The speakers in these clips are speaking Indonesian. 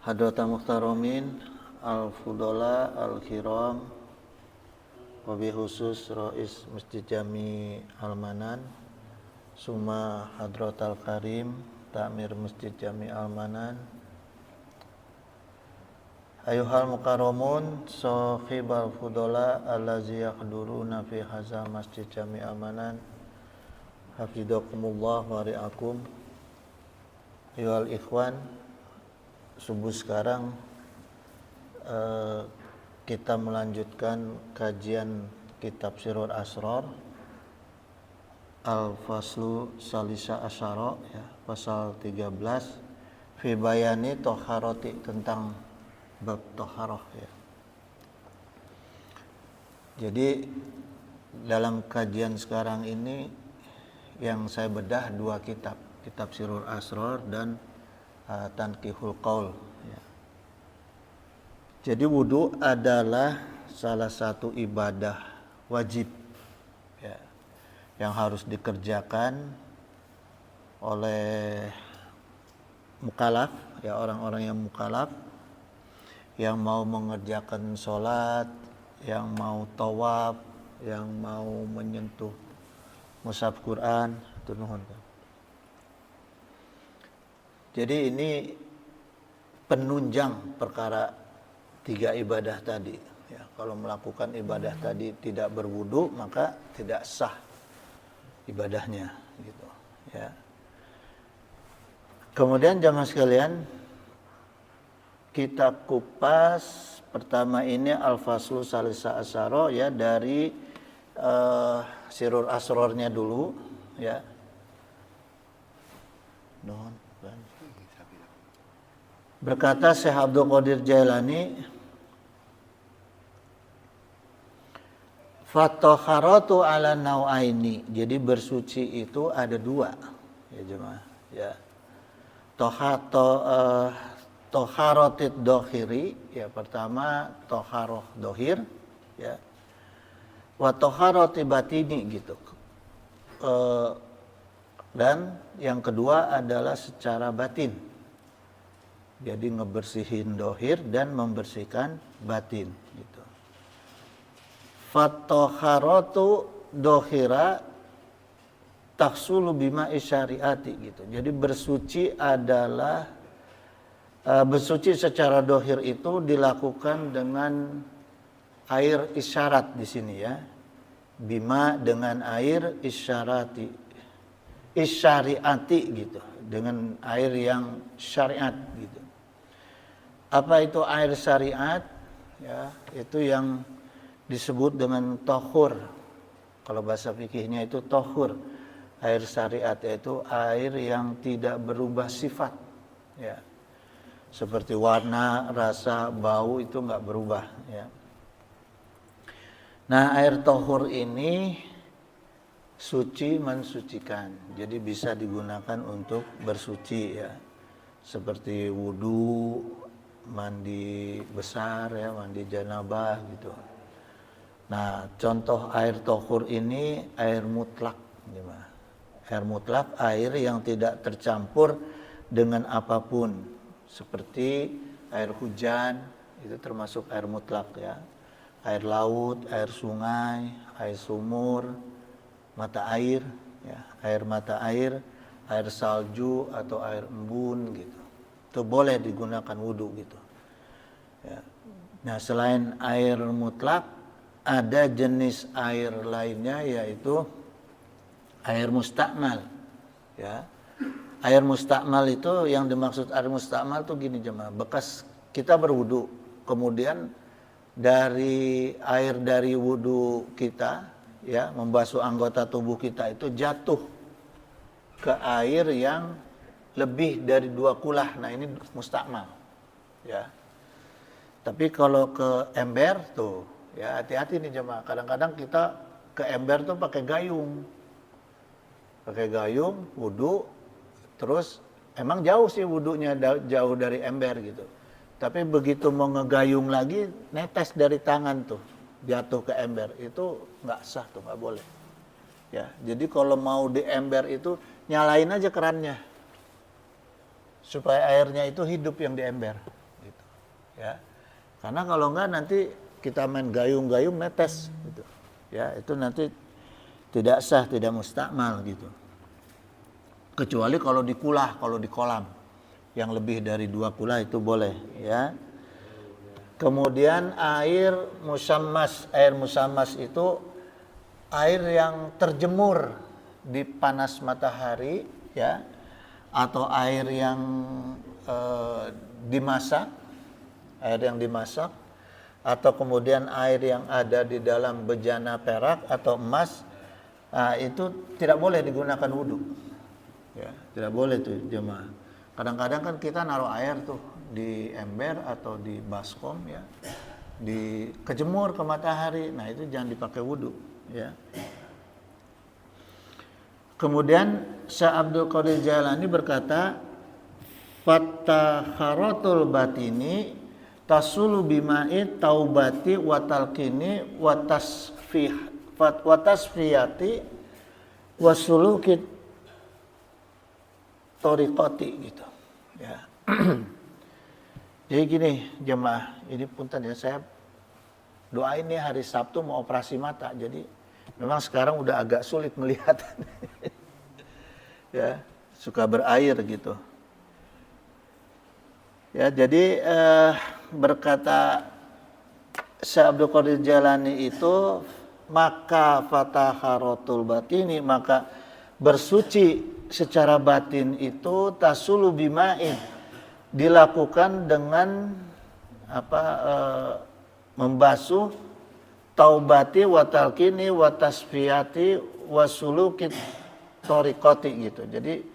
Hadratal Muhtaromin Al-Fudola Al-Kiram, wabil khusus Rais Masjid Jami Al-Manan, Suma Hadratal Karim Takmir Masjid Jami Al-Manan, Ayuhal Mukarramun Sahibal Fudola Allazi yakhduruna fi haza Masjid Jami Al-Manan, Hafizakumullah wa ri'akum. Ayuhal ikhwan, subuh sekarang kita melanjutkan kajian kitab Sirrul Asrar Al-Faslu Salisa Asyara, ya, pasal 13 fi bayani toharoti, tentang bab toharoh, ya. Jadi dalam kajian sekarang ini yang saya bedah dua kitab Sirrul Asrar dan Tanqihul Qaul, ya. Jadi wudu adalah salah satu ibadah wajib, ya, yang harus dikerjakan oleh mukallaf, ya, orang-orang yang mukallaf, yang mau mengerjakan sholat, yang mau tawaf, yang mau menyentuh mushaf Quran, itu nuhun. Jadi ini penunjang perkara tiga ibadah tadi, ya. Kalau melakukan ibadah tadi tidak berwudu, maka tidak sah ibadahnya, gitu, ya. Kemudian jamaah sekalian, kita kupas pertama ini Al-Faslu Salisa Asyara, ya, dari Sirrul Asrarnya dulu, ya. Berkata Syekh Abdul Qadir Jailani, Fattoharatu ala nau'aini. Jadi bersuci itu ada dua, ya jemaah, ya. Toharotit dohiri, ya, pertama toharoh dohir, ya. Wa toharoti batini, gitu. Dan yang kedua adalah secara batin. Jadi ngebersihin dohir dan membersihkan batin, gitu. Fattoharatu dohira taksulu bima isyariati, gitu. Jadi bersuci adalah bersuci secara dohir itu dilakukan dengan air isyarat di sini, ya. Bima dengan air isyariati, gitu, dengan air yang syariat, gitu. Apa itu air syariat? Ya, itu yang disebut dengan tohur. Kalau bahasa fikihnya itu tohur. Air syariat yaitu air yang tidak berubah sifat, ya. Seperti warna, rasa, bau itu nggak berubah, ya. Nah, air tohur ini suci mensucikan. Jadi bisa digunakan untuk bersuci, ya. Seperti wudu, mandi besar, ya, mandi janabah, gitu. Nah, contoh air tohur ini air mutlak, gimana? Air mutlak, air yang tidak tercampur dengan apapun, seperti air hujan, itu termasuk air mutlak, ya. Air laut, air sungai, air sumur, mata air, ya, air mata air salju atau air embun, gitu. Itu boleh digunakan wudu, gitu, ya. Nah, selain air mutlak, ada jenis air lainnya, yaitu air mustakmal, ya. Air mustakmal itu, yang dimaksud air mustakmal itu gini jemaah, bekas kita berwudu, kemudian dari air dari wudu kita, ya, membasuh anggota tubuh kita itu jatuh ke air yang lebih dari 2 kulah. Nah, ini mustakmal, ya. Tapi kalau ke ember tuh, ya, hati-hati nih jemaah. Kadang-kadang kita ke ember tuh pakai gayung. Wudu, terus emang jauh sih wudunya, jauh dari ember, gitu. Tapi begitu mau ngegayung lagi, netes dari tangan tuh, jatuh ke ember. Itu nggak sah tuh, nggak boleh. Ya, jadi kalau mau di ember itu nyalain aja kerannya, supaya airnya itu hidup yang di ember, ya. Karena kalau enggak nanti kita main gayung-gayung netes gitu. Ya, itu nanti tidak sah, tidak mustakmal gitu. Kecuali kalau di kulah, kalau di kolam. Yang lebih dari 2 kulah itu boleh, ya. Kemudian air musammas itu air yang terjemur di panas matahari, ya, atau air yang dimasak, atau kemudian air yang ada di dalam bejana perak atau emas, itu tidak boleh digunakan wudhu, ya, tidak boleh tuh jemaah. Kadang-kadang kan kita naruh air tuh di ember atau di baskom, ya, kejemur ke matahari, nah itu jangan dipakai wudhu, ya. Kemudian Syekh Abdul Qadir Jailani berkata, fattakharatul batini tasulu bima'i taubati wa talqini wa tasfiyati wa suluki tariqati gitu, ya. Jadi gini jemaah, ini punten ya, saya doain nih hari Sabtu mau operasi mata, jadi memang sekarang udah agak sulit melihat. Ya, suka berair gitu. Ya, jadi berkata Syekh Abdul Qadir Jailani itu, maka fataharatul batini, maka bersuci secara batin itu tasulu bima'in, dilakukan dengan membasuh taubati wa talqini wa tasfiyati wa suluki tariqati gitu. Jadi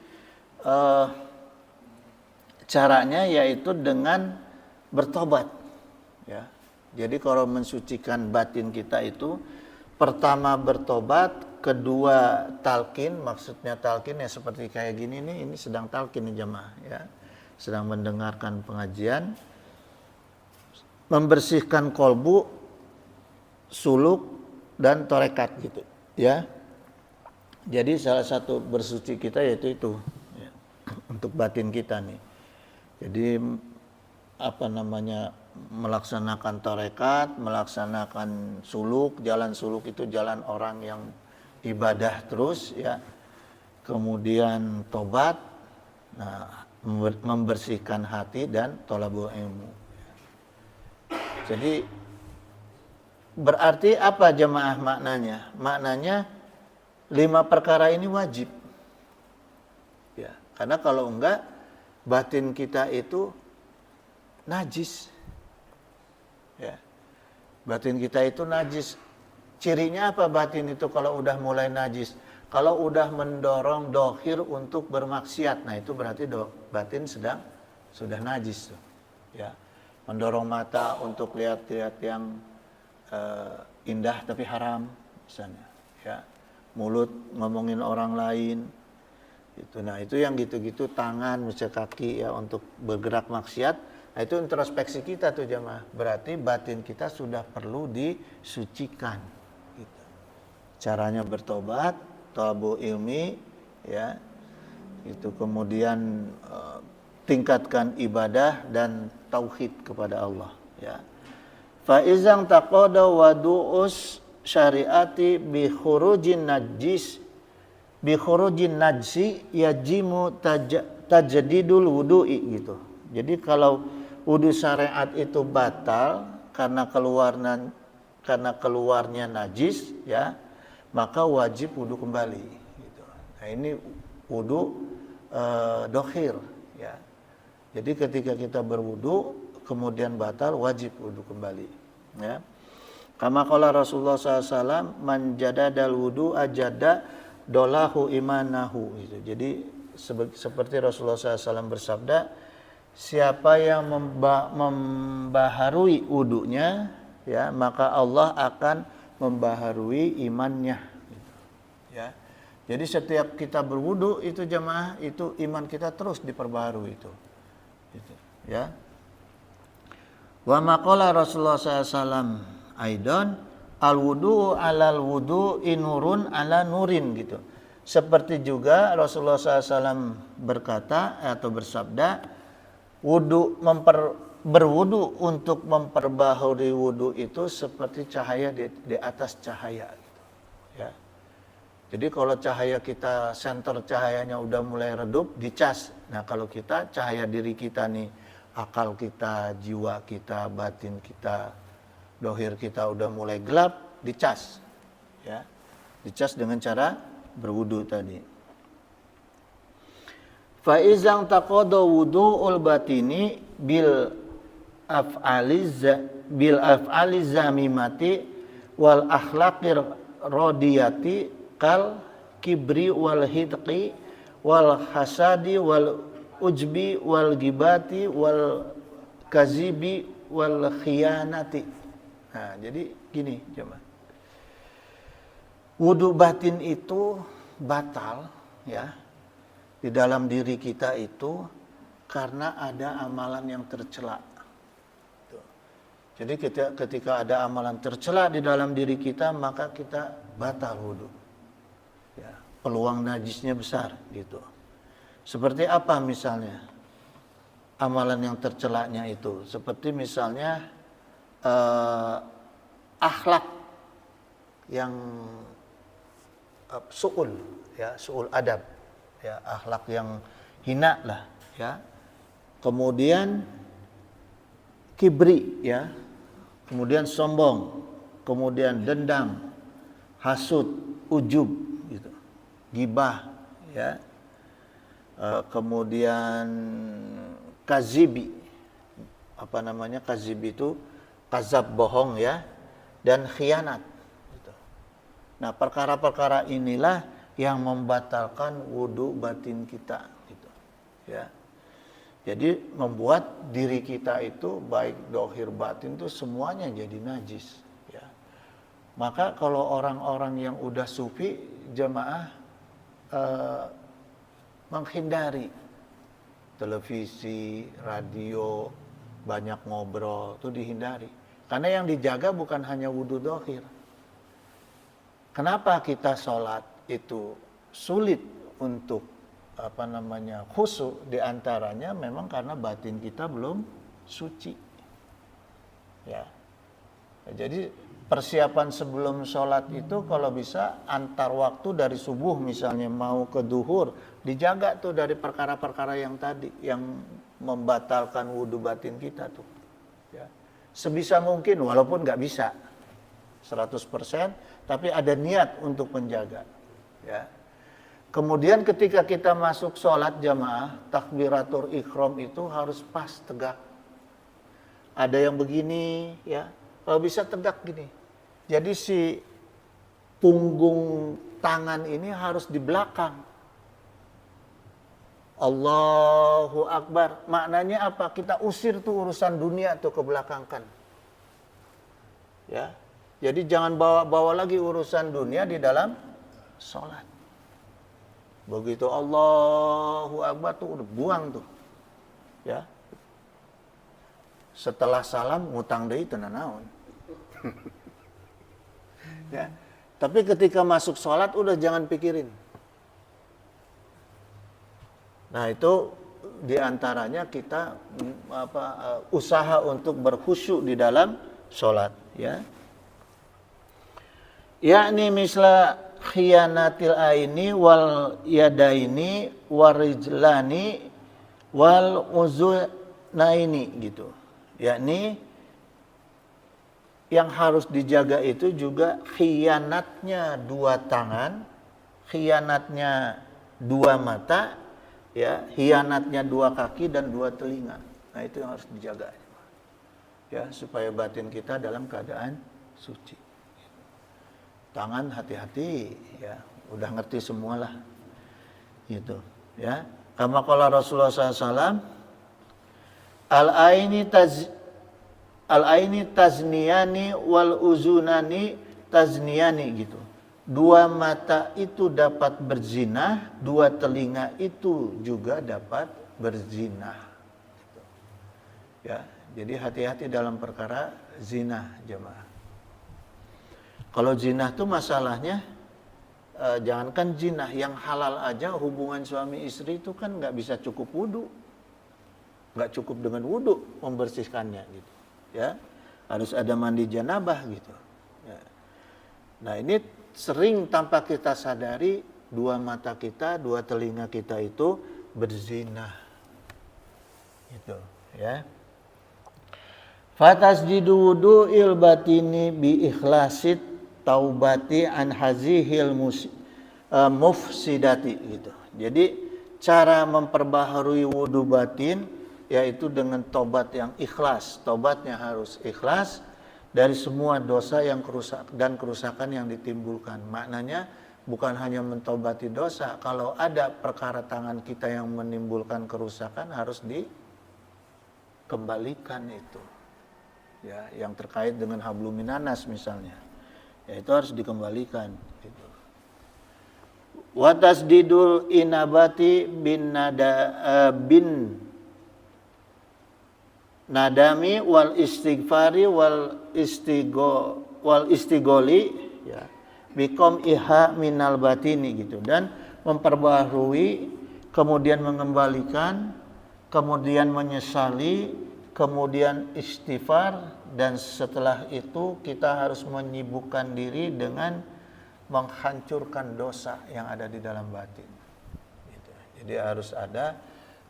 caranya yaitu dengan bertobat, ya. Jadi kalau mensucikan batin kita itu, pertama bertobat, kedua talqin, maksudnya talqin ya seperti kayak gini nih, ini sedang talqin nih jemaah, ya. Sedang mendengarkan pengajian, membersihkan kolbu, suluk dan torekat gitu, ya. Jadi salah satu bersuci kita yaitu itu, ya, untuk batin kita nih. Jadi melaksanakan torekat, melaksanakan suluk. Jalan suluk itu jalan orang yang ibadah terus, ya. Kemudian tobat, nah, membersihkan hati dan thalabul ilmu. Jadi berarti apa jemaah maknanya? Maknanya 5 perkara ini wajib, ya. Karena kalau enggak, batin kita itu najis, ya. Batin kita itu najis. Cirinya apa batin itu kalau udah mulai najis? Kalau udah mendorong dohir untuk bermaksiat, nah itu berarti batin sudah najis tuh, ya. Mendorong mata untuk lihat-lihat yang indah tapi haram misalnya, ya. Mulut ngomongin orang lain itu. Nah itu yang gitu-gitu, tangan misalnya kaki, ya, untuk bergerak maksiat. Nah itu introspeksi kita tuh jemaah, berarti batin kita sudah perlu disucikan gitu. Caranya bertobat, thalabul ilmi, ya, itu. Kemudian tingkatkan ibadah dan tauhid kepada Allah, ya. Fa izang taqada wadu'us syariati bi khurujin najsi yajimu tajdidul wudu'i gitu. Jadi kalau wudu syariat itu batal karena keluarnya najis, ya, maka wajib wudu kembali gitu. Nah ini wudu dohir, ya. Jadi ketika kita berwudu kemudian batal, wajib wudu kembali, ya. Kama qala Rasulullah SAW, man jadadal wudu ajada dolahu imanahu gitu. Jadi seperti Rasulullah SAW bersabda, siapa yang membaharui wudunya, ya, maka Allah akan membaharui imannya gitu, ya. Jadi setiap kita berwudu itu jemaah, itu iman kita terus diperbaharui itu gitu, ya. Wa maqala Rasulullah SAW aidan al wudu alal wudu inurun ala nurin gitu. Seperti juga Rasulullah SAW berkata atau bersabda, wudu berwudu untuk memperbaharui wudu itu seperti cahaya di atas cahaya. Gitu. Ya. Jadi kalau cahaya kita, senter cahayanya udah mulai redup, dicas. Nah kalau kita, cahaya diri kita nih, akal kita, jiwa kita, batin kita, dohir kita udah mulai gelap, dicas. Ya. Dicas dengan cara berwudu tadi. Fa izang taqada wudu'ul batini bil af'ali zamimati wal akhlaqir radiyati kal kibri wal hidqi wal hasadi wal ujbi wal gibati wal kazibi wal khiyanati. Nah, jadi gini jemaah. Wudu batin itu batal ya di dalam diri kita itu karena ada amalan yang tercela. Jadi ketika ada amalan tercela di dalam diri kita, maka kita batal wudu. Ya, peluang najisnya besar gitu. Seperti apa misalnya amalan yang tercelanya itu? Seperti misalnya akhlak yang su'ul, ya, su'ul adab, ya, akhlak yang hina lah, ya. Kemudian kibri, ya. Kemudian sombong, kemudian dendam, hasud, ujub, gitu. Gibah, ya. Kemudian kazibi. Apa namanya kazibi itu? Kazab, bohong, ya. Dan khianat. Nah, perkara-perkara inilah yang membatalkan wudu batin kita, gitu. Ya. Jadi membuat diri kita itu baik dohir batin itu semuanya jadi najis. Ya. Maka kalau orang-orang yang udah sufi jemaah menghindari televisi, radio, banyak ngobrol itu dihindari. Karena yang dijaga bukan hanya wudu dohir. Kenapa kita sholat itu sulit untuk khusyuk, diantaranya memang karena batin kita belum suci. Ya. Jadi persiapan sebelum sholat itu kalau bisa antar waktu dari subuh misalnya mau ke duhur dijaga tuh dari perkara-perkara yang tadi yang membatalkan wudu batin kita tuh. Ya. Sebisa mungkin walaupun nggak bisa 100%. Tapi ada niat untuk menjaga. Ya. Kemudian ketika kita masuk sholat jamaah, takbiratul ihram itu harus pas tegak. Ada yang begini, ya, kalau bisa tegak gini. Jadi si punggung tangan ini harus di belakang. Allahu Akbar. Maknanya apa? Kita usir tuh urusan dunia tuh ke belakang kan. Ya. Jadi jangan bawa lagi urusan dunia di dalam sholat. Begitu Allahu Akbar tuh udah buang tuh. Ya. Setelah salam ngutang deui teu naon. Ya. Tapi ketika masuk sholat udah jangan pikirin. Nah itu diantaranya kita usaha untuk berkhusyuk di dalam sholat. Ya. Yakni misla khiyanatil aini wal yadaini warijlani wal uzunaini gitu. Yakni yang harus dijaga itu juga khianatnya dua tangan, khianatnya dua mata, ya, khianatnya dua kaki dan dua telinga. Nah, itu yang harus dijaga. Ya, supaya batin kita dalam keadaan suci. Tangan hati-hati, ya, udah ngerti semualah, gitu, ya. Kama qala Rasulullah SAW, al-aini tazniyani wal uzunani tazniyani gitu. Dua mata itu dapat berzinah, dua telinga itu juga dapat berzinah. Gitu. Ya, jadi hati-hati dalam perkara zina, jemaah. Kalau zina tuh masalahnya jangankan zina, yang halal aja hubungan suami istri itu kan nggak bisa cukup wudu. nggak cukup dengan wudhu membersihkannya gitu. Ya, harus ada mandi janabah gitu. Ya. Nah ini sering tanpa kita sadari dua mata kita, dua telinga kita itu berzina. Gitu, ya. Fatasjidu wudu'il batini bi ikhlasit taubati an hazihil mufsidati gitu. Jadi cara memperbaharui wudu batin yaitu dengan tobat yang ikhlas. Tobatnya harus ikhlas dari semua dosa yang kerusakan yang ditimbulkan. Maknanya bukan hanya mentobati dosa, kalau ada perkara tangan kita yang menimbulkan kerusakan harus dikembalikan itu. Ya, yang terkait dengan hablum minanas misalnya, ya itu harus dikembalikan. Gitu. Wa tasdidul inabati bin nadami wal istighfari wal istigoli ya bikom iha minal batini gitu, dan memperbaharui, kemudian mengembalikan, kemudian menyesali, kemudian istighfar, dan setelah itu kita harus menyibukkan diri dengan menghancurkan dosa yang ada di dalam batin. Gitu. Jadi harus ada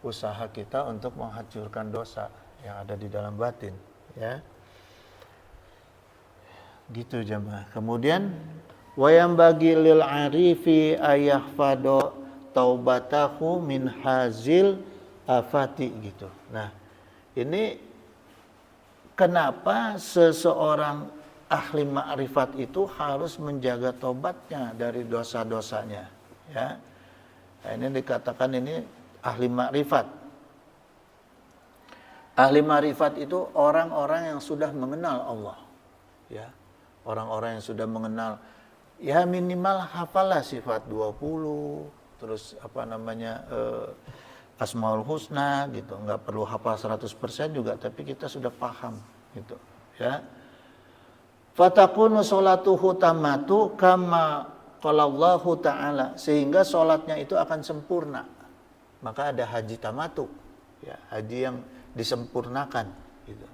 usaha kita untuk menghancurkan dosa yang ada di dalam batin, ya. Gitu jemaah. Kemudian wayam bagi lil arifi ayahfado taubatahu min hazil afati gitu. Nah, ini kenapa seseorang ahli ma'rifat itu harus menjaga tobatnya dari dosa-dosanya, ya. Nah, ini dikatakan ini ahli ma'rifat. Ahli ma'rifat itu orang-orang yang sudah mengenal Allah, ya. Orang-orang yang sudah mengenal, ya minimal hafalah sifat 20, terus Asmaul Husna gitu, nggak perlu hafal 100% juga, tapi kita sudah paham gitu, ya. Fatakunu sholatuhu tamatu kama qalallahu ta'ala, sehingga sholatnya itu akan sempurna. Maka ada haji tamatu, ya, haji yang disempurnakan gitu.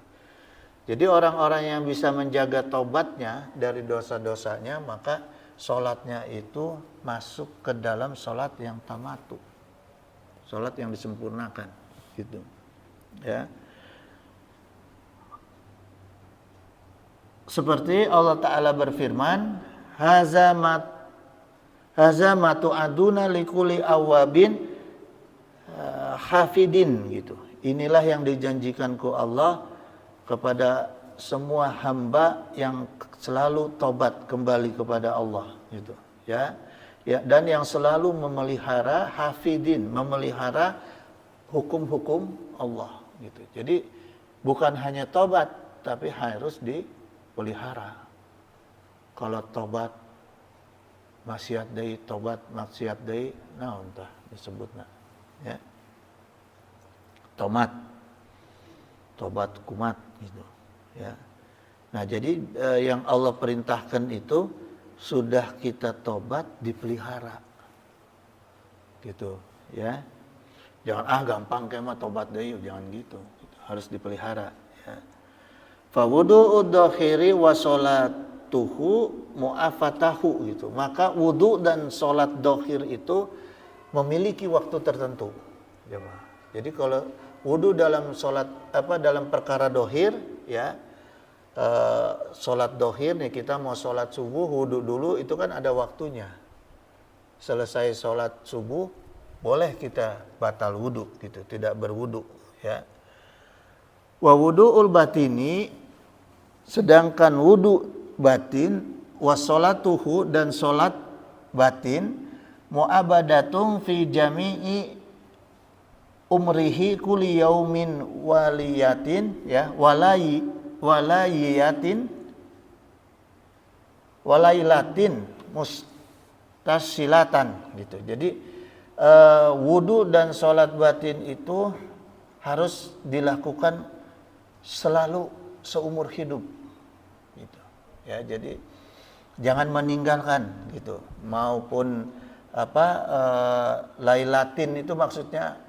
Jadi orang-orang yang bisa menjaga taubatnya dari dosa-dosanya, maka sholatnya itu masuk ke dalam sholat yang tamatu, sholat yang disempurnakan gitu, ya. Seperti Allah Ta'ala berfirman, hazamatu aduna likuli awabin hafidin gitu. Inilah yang dijanjikan ku Allah kepada semua hamba yang selalu tobat kembali kepada Allah gitu, ya. Ya, dan yang selalu memelihara hafidin, memelihara hukum-hukum Allah gitu. Jadi bukan hanya tobat, tapi harus dipelihara. Kalau tobat maksiat deui, tobat maksiat deui, naon tah disebutna, ya. Tobat kumat gitu, ya. Nah, jadi yang Allah perintahkan itu sudah kita tobat dipelihara gitu, ya. Jangan gampang kayak mah tobat deui, jangan gitu. Harus dipelihara, ya. Fa wudu'ud dhahiri wa sholatuhu mu'afatahu gitu. Maka wudu dan sholat dhahir itu memiliki waktu tertentu, jemaah. Jadi kalau wudu dalam sholat dalam perkara dhahir, ya. Sholat dohir nih, kita mau sholat subuh wudu dulu, itu kan ada waktunya. Selesai sholat subuh boleh kita batal wudu gitu, tidak berwudu, ya. Wa wudu'ul batini, sedangkan wudu batin, wa sholatuhu, dan sholat batin, mu'abadatun fi jami'i umrihi kulli yaumin waliyatin, ya, walailatin mustasilatan gitu. Jadi wudu dan sholat batin itu harus dilakukan selalu seumur hidup gitu, ya. Jadi jangan meninggalkan gitu. Maupun lailatin itu maksudnya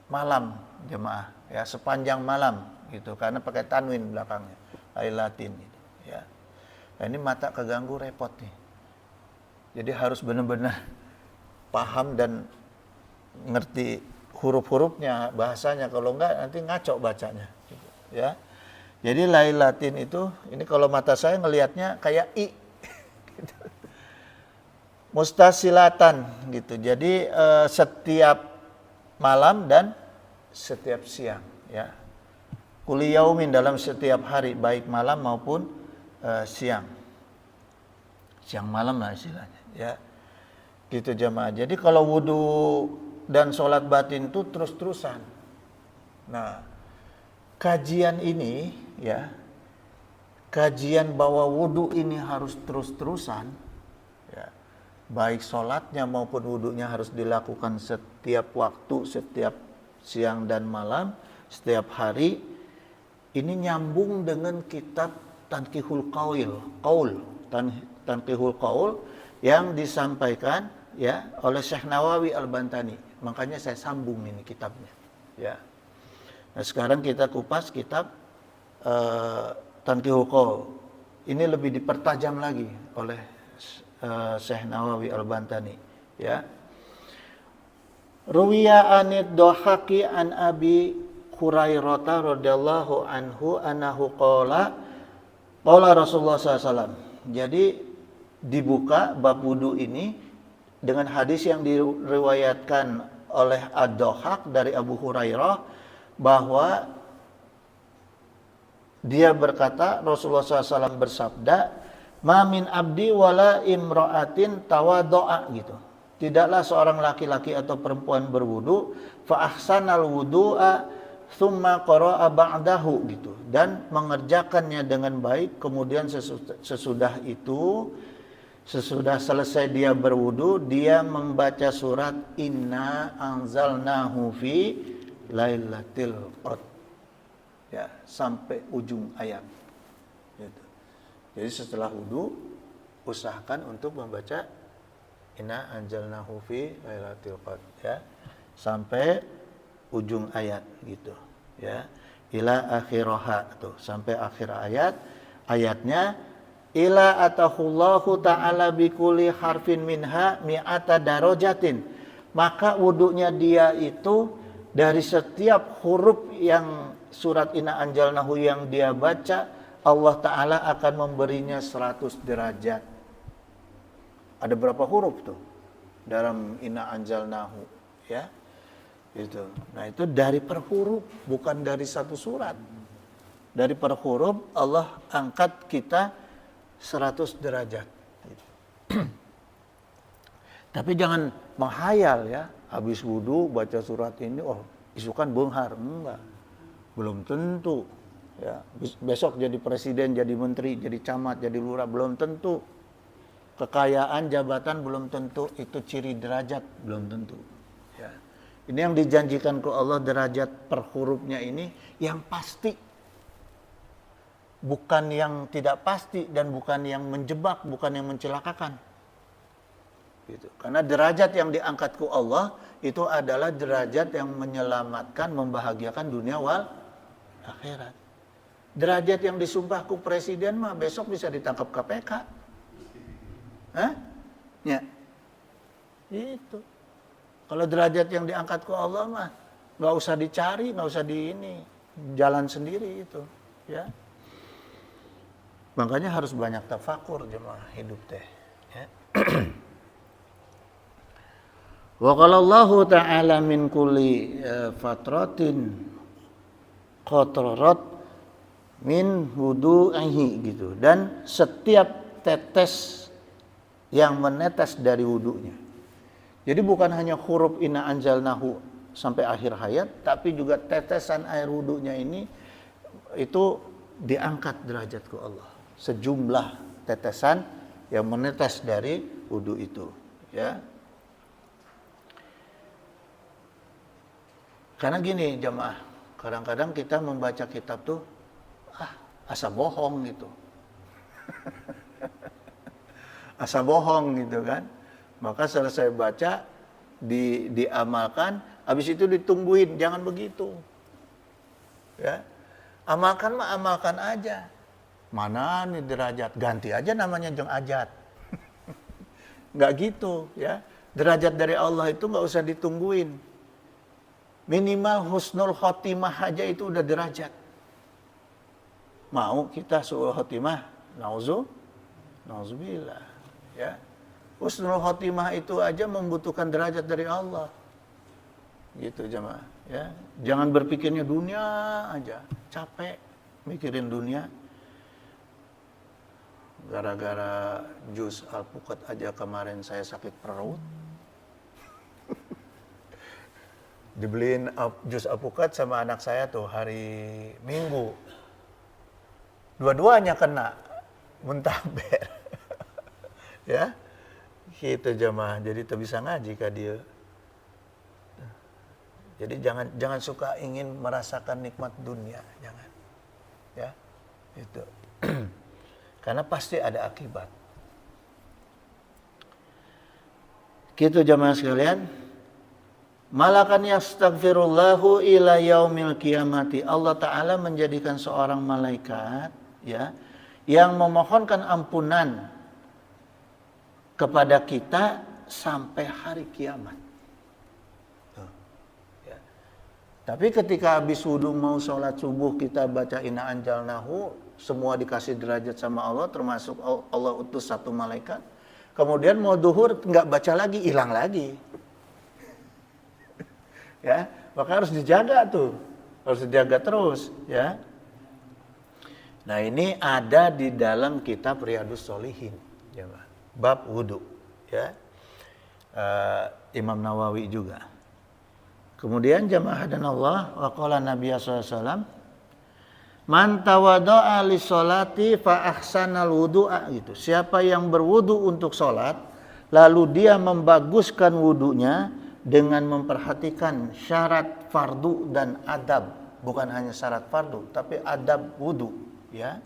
malam, jemaah. ya, sepanjang malam gitu, karena pakai tanwin belakangnya, lailatin gitu, ya. Nah, ini mata keganggu repot nih. Jadi harus benar-benar paham dan ngerti huruf-hurufnya, bahasanya, kalau enggak nanti ngaco bacanya gitu, ya. Jadi lailatin itu, ini kalau mata saya ngelihatnya kayak i gitu. Mustasilatan gitu. Jadi setiap malam dan setiap siang, ya. Kulli yaumin, dalam setiap hari, baik malam maupun siang. Siang malam lah istilahnya, ya. Gitu jamaah. Jadi kalau wudu dan sholat batin itu terus-terusan. Nah, kajian ini, ya, kajian bahwa wudu ini harus terus-terusan, ya, baik sholatnya maupun wudunya harus dilakukan setiap waktu, setiap siang dan malam, setiap hari. Ini nyambung dengan kitab Tanqihul Qaul, Tanqihul Qaul yang disampaikan, ya, oleh Syekh Nawawi Al-Bantani. Makanya saya sambung ini kitabnya, ya. Nah, sekarang kita kupas kitab Tanqihul Qaul. Ini lebih dipertajam lagi oleh Syekh Nawawi Al-Bantani, ya. Ruwiya anid dohaki an Abi Hurairah radhiyallahu anhu annahu qala Rasulullah SAW. Jadi dibuka bab wudu ini dengan hadis yang diriwayatkan oleh Ad-Dohak dari Abu Hurairah, bahwa dia berkata, Rasulullah SAW bersabda, ma min abdi wala imra'atin tawado'a gitu. Tidaklah seorang laki-laki atau perempuan berwudu, fa ahsanal wudu'a thumma qara'a ba'dahu gitu, dan mengerjakannya dengan baik, kemudian sesudah itu, sesudah selesai dia berwudu, dia membaca surat Inna anzalnahu fi lailatul qadr, ya, sampai ujung ayat gitu. Jadi setelah wudu usahakan untuk membaca Inna anzalnahu fi lailatul qadr, ya, sampai ujung ayat gitu, ya, ila akhiraha tuh, sampai akhir ayat. Ayatnya ila atahullahu ta'ala bikulli harfin minha mi'ata darajatin, maka wudunya dia itu dari setiap huruf yang surat Inna anzalnahu yang dia baca, Allah Ta'ala akan memberinya 100 derajat. Ada berapa huruf tuh dalam Inna anzalnahu, ya, itu. Nah, itu dari per huruf, bukan dari satu surat. Dari per huruf Allah angkat kita 100 derajat. Tapi jangan menghayal, ya, habis wudu baca surat ini, oh isukan benghar, enggak. Belum tentu, ya. Besok jadi presiden, jadi menteri, jadi camat, jadi lurah, belum tentu. Kekayaan, jabatan belum tentu itu ciri derajat, belum tentu, ya. Ini yang dijanjikan ke Allah, derajat per hurufnya ini yang pasti, bukan yang tidak pasti dan bukan yang menjebak, bukan yang mencelakakan gitu. Karena derajat yang diangkat ke Allah itu adalah derajat yang menyelamatkan, membahagiakan dunia wal akhirat. Derajat yang disumpah ku presiden mah besok bisa ditangkap KPK. Hah? Ya. Itu. Kalau derajat yang diangkat ke Allah mah nggak usah dicari, nggak usah di ini, jalan sendiri itu, ya. Makanya harus banyak tafakur jemaah hidup teh, ya. Wa qala Allah ta'ala min kulli fatratin qatrat min wudu'ihi gitu, dan setiap tetes yang menetes dari wudunya. Jadi bukan hanya huruf Inna anzalnahu sampai akhir hayat, tapi juga tetesan air wudunya ini itu diangkat derajat ke Allah. Sejumlah tetesan yang menetes dari wudu itu, ya. Karena gini jamaah, kadang-kadang kita membaca kitab tuh asa bohong gitu. Asa bohong gitu kan. Maka selesai baca diamalkan, habis itu ditungguin, jangan begitu. Ya. Amalkan mah amalkan aja. Mana nih derajat? Ganti aja namanya jeung ajat. Nggak gitu ya. Derajat dari Allah itu nggak usah ditungguin. Minimal husnul khotimah aja itu udah derajat. Mau kita suul khotimah? Nauzubillah. Ya. Husnul khotimah itu aja membutuhkan derajat dari Allah. Gitu jemaah. Ya. Jangan berpikirnya dunia aja. Capek mikirin dunia. Gara-gara jus alpukat aja kemarin saya sakit perut. Dibeliin jus alpukat sama anak saya tuh hari Minggu. Dua-duanya kena muntaber. Ya. Gitu jemaah. Jadi tak bisa ngaji ka dia. Jadi jangan suka ingin merasakan nikmat dunia, jangan. Ya. Itu. Karena pasti ada akibat. Gitu jamaah sekalian. Malakan yastaghfirullahu ila yaumil qiyamati. Allah Ta'ala menjadikan seorang malaikat ya, yang memohonkan ampunan kepada kita sampai hari kiamat. Ya. Tapi ketika habis wudu mau sholat subuh kita baca inna anjalnahu, semua dikasih derajat sama Allah, termasuk Allah utus satu malaikat. Kemudian mau duhur nggak baca lagi, hilang lagi. Ya, maka harus dijaga tuh, harus dijaga terus. Ya. Nah ini ada di dalam kitab Riyadhus Shalihin, ya, bab wudu. Ya, Imam Nawawi juga. Kemudian jamaah dan Allah, waqala Nabi SAW. Man tawadda'a li sholati fa ahsanal wudu'a gitu. Siapa yang berwudu untuk sholat lalu dia membaguskan wudunya dengan memperhatikan syarat fardu dan adab, bukan hanya syarat fardu tapi adab wudu ya.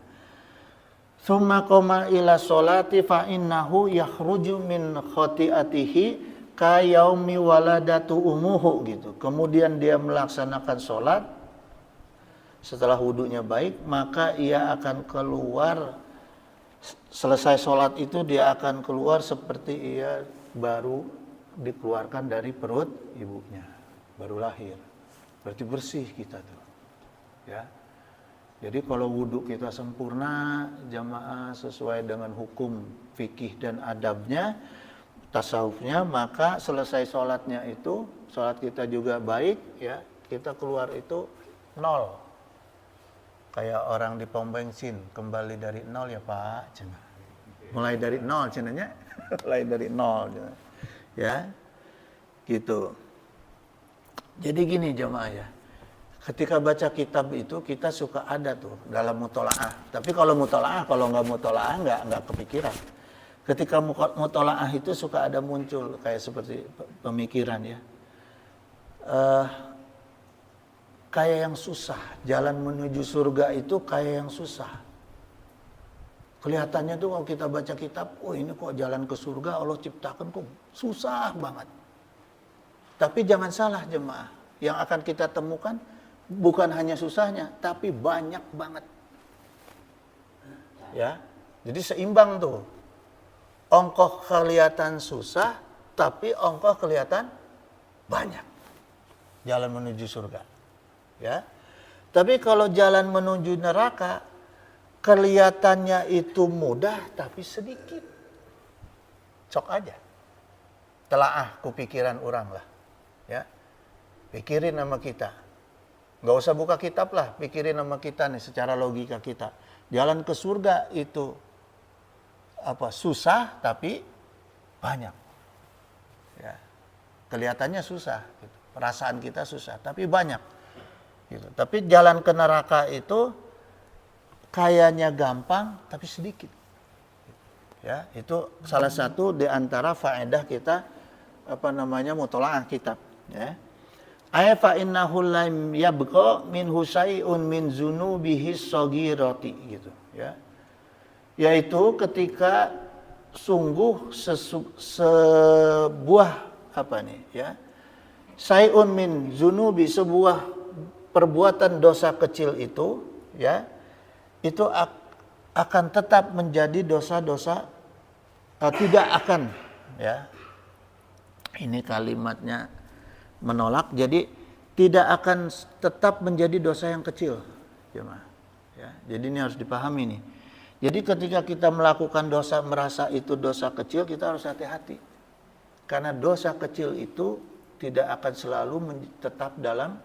Tsumma qama ila sholati fa innahu yakhruju min khati'atihi ka yaumi waladatu umuhu gitu. Kemudian dia melaksanakan sholat. Setelah wudunya baik, maka ia akan keluar, selesai sholat itu dia akan keluar seperti ia baru dikeluarkan dari perut ibunya, baru lahir. Berarti bersih kita tuh. Ya. Jadi kalau wudu kita sempurna, jamaah sesuai dengan hukum fikih dan adabnya, tasawufnya, maka selesai sholatnya itu, sholat kita juga baik, ya, kita keluar itu nol. Kayak orang di pom bensin, kembali dari nol ya Pak, cina. Mulai dari nol cenanya, mulai dari nol, cina. Ya, gitu. Jadi gini jemaah ya, ketika baca kitab itu kita suka ada tuh dalam mutolaah. Tapi kalau mutolaah, kalau nggak mutolaah nggak kepikiran. Ketika mutolaah itu suka ada muncul kayak seperti pemikiran ya. Kayak yang susah, jalan menuju surga itu kayak yang susah. Kelihatannya tuh kalau kita baca kitab, oh ini kok jalan ke surga Allah ciptakan kok susah banget. Tapi jangan salah jemaah, yang akan kita temukan bukan hanya susahnya, tapi banyak banget. Ya, jadi seimbang tuh. Ongkoh kelihatan susah, tapi ongkoh kelihatan banyak. Jalan menuju surga. Ya, tapi kalau jalan menuju neraka kelihatannya itu mudah tapi sedikit. Cok aja. Telaah kupikiran orang lah. Ya, pikirin sama kita. Gak usah buka kitab lah, pikirin sama kita nih secara logika kita. Jalan ke surga itu susah tapi banyak. Ya, kelihatannya susah. Gitu. Perasaan kita susah tapi banyak. Gitu. Tapi jalan ke neraka itu kayaknya gampang tapi sedikit. Ya, itu salah satu di antara faedah kita mutolaah kitab, ya. Ay fa innahu lam yabqa min husaiun min zunubihi shaghirati gitu, ya. Yaitu ketika sungguh sebuah sayun min zunubi, sebuah perbuatan dosa kecil itu ya itu akan tetap menjadi dosa-dosa, tidak akan ya. Ini kalimatnya menolak, jadi tidak akan tetap menjadi dosa yang kecil, jemaah. Ya, jadi ini harus dipahami nih. Jadi ketika kita melakukan dosa merasa itu dosa kecil, kita harus hati-hati. Karena dosa kecil itu tidak akan selalu tetap dalam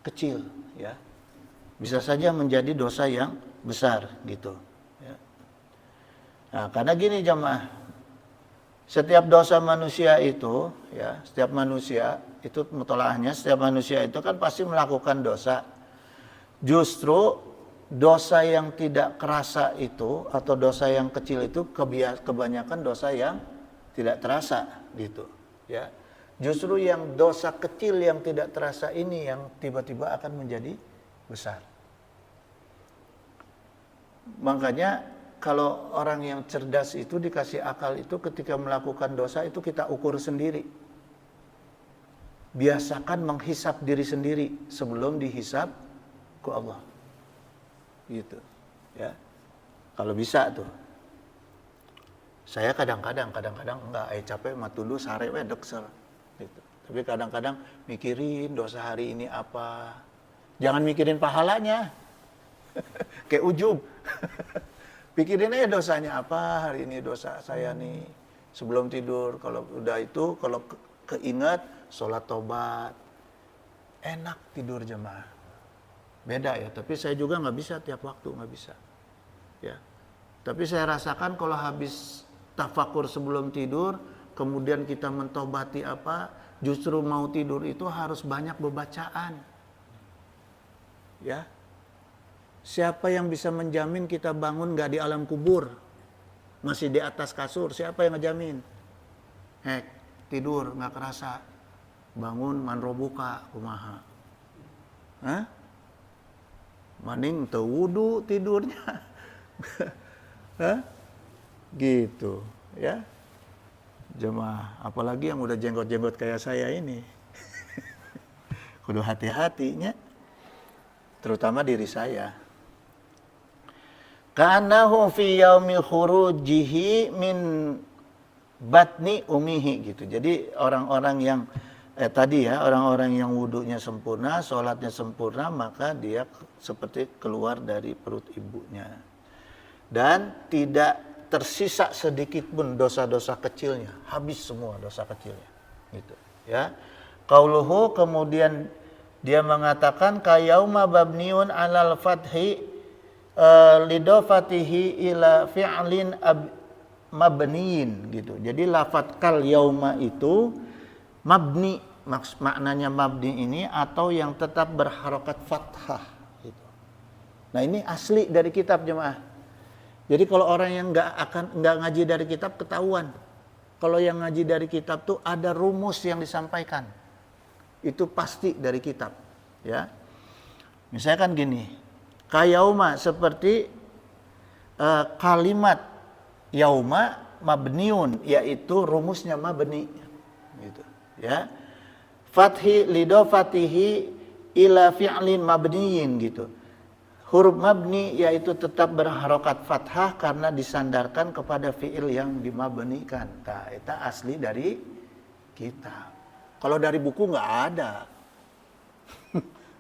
kecil, ya. Bisa saja menjadi dosa yang besar gitu. Ya. Nah, karena gini jemaah, setiap dosa manusia itu, ya, setiap manusia itu mutolaahnya, setiap manusia itu kan pasti melakukan dosa. Justru dosa yang tidak kerasa itu atau dosa yang kecil itu kebanyakan dosa yang tidak terasa gitu, ya. Justru yang dosa kecil yang tidak terasa ini yang tiba-tiba akan menjadi besar. Makanya kalau orang yang cerdas itu dikasih akal itu ketika melakukan dosa itu kita ukur sendiri. Biasakan menghisap diri sendiri sebelum dihisap ke Allah. Gitu. Ya. Kalau bisa tuh. Saya kadang-kadang enggak capek mah tulu sare we deksel gitu. Tapi kadang-kadang mikirin dosa hari ini apa. Jangan mikirin pahalanya. Kayak ujub. Pikirin aja dosanya apa hari ini dosa saya nih. Sebelum tidur kalau udah itu kalau keinget sholat tobat. Enak tidur jemaah. Beda ya, tapi saya juga nggak bisa tiap waktu, nggak bisa. Ya, tapi saya rasakan kalau habis tafakur sebelum tidur, kemudian kita mentobati apa, justru mau tidur itu harus banyak bebacaan. Ya, siapa yang bisa menjamin kita bangun nggak di alam kubur, masih di atas kasur? Siapa yang ngejamin? Tidur nggak kerasa, bangun manrobuka kumaha. Hah? Maning teu wudu tidurnya. Hah? Gitu, ya. Jemaah, apalagi yang udah jenggot-jenggot kayak saya ini. Kudu hati-hatinya. Terutama diri saya. Kanahu fi yaumi khurujihi min batni umihi gitu. Jadi orang-orang yang tadi ya, orang-orang yang wudunya sempurna, sholatnya sempurna, maka dia seperti keluar dari perut ibunya. Dan tidak tersisa sedikit pun dosa-dosa kecilnya, habis semua dosa kecilnya. Gitu, ya. Qauluhu, kemudian dia mengatakan kayauma babniun alal fathi lidofatihi ila fi'lin mabniin gitu. Jadi lafadz kal yauma itu mabni, maknanya mabni ini atau yang tetap berharokat fathah gitu. Nah ini asli dari kitab jemaah. Jadi kalau orang yang nggak ngaji dari kitab ketahuan. Kalau yang ngaji dari kitab tuh ada rumus yang disampaikan. Itu pasti dari kitab, ya. Misalkan gini, kayauma seperti kalimat yauma mabniun, yaitu rumusnya mabni gitu. Ya, fathi lidofatihi ila fi'lin mabniyin gitu. Huruf mabni yaitu tetap berharokat fathah karena disandarkan kepada fi'il yang dimabnikan. Nah, itu asli dari kitab. Kalau dari buku nggak ada,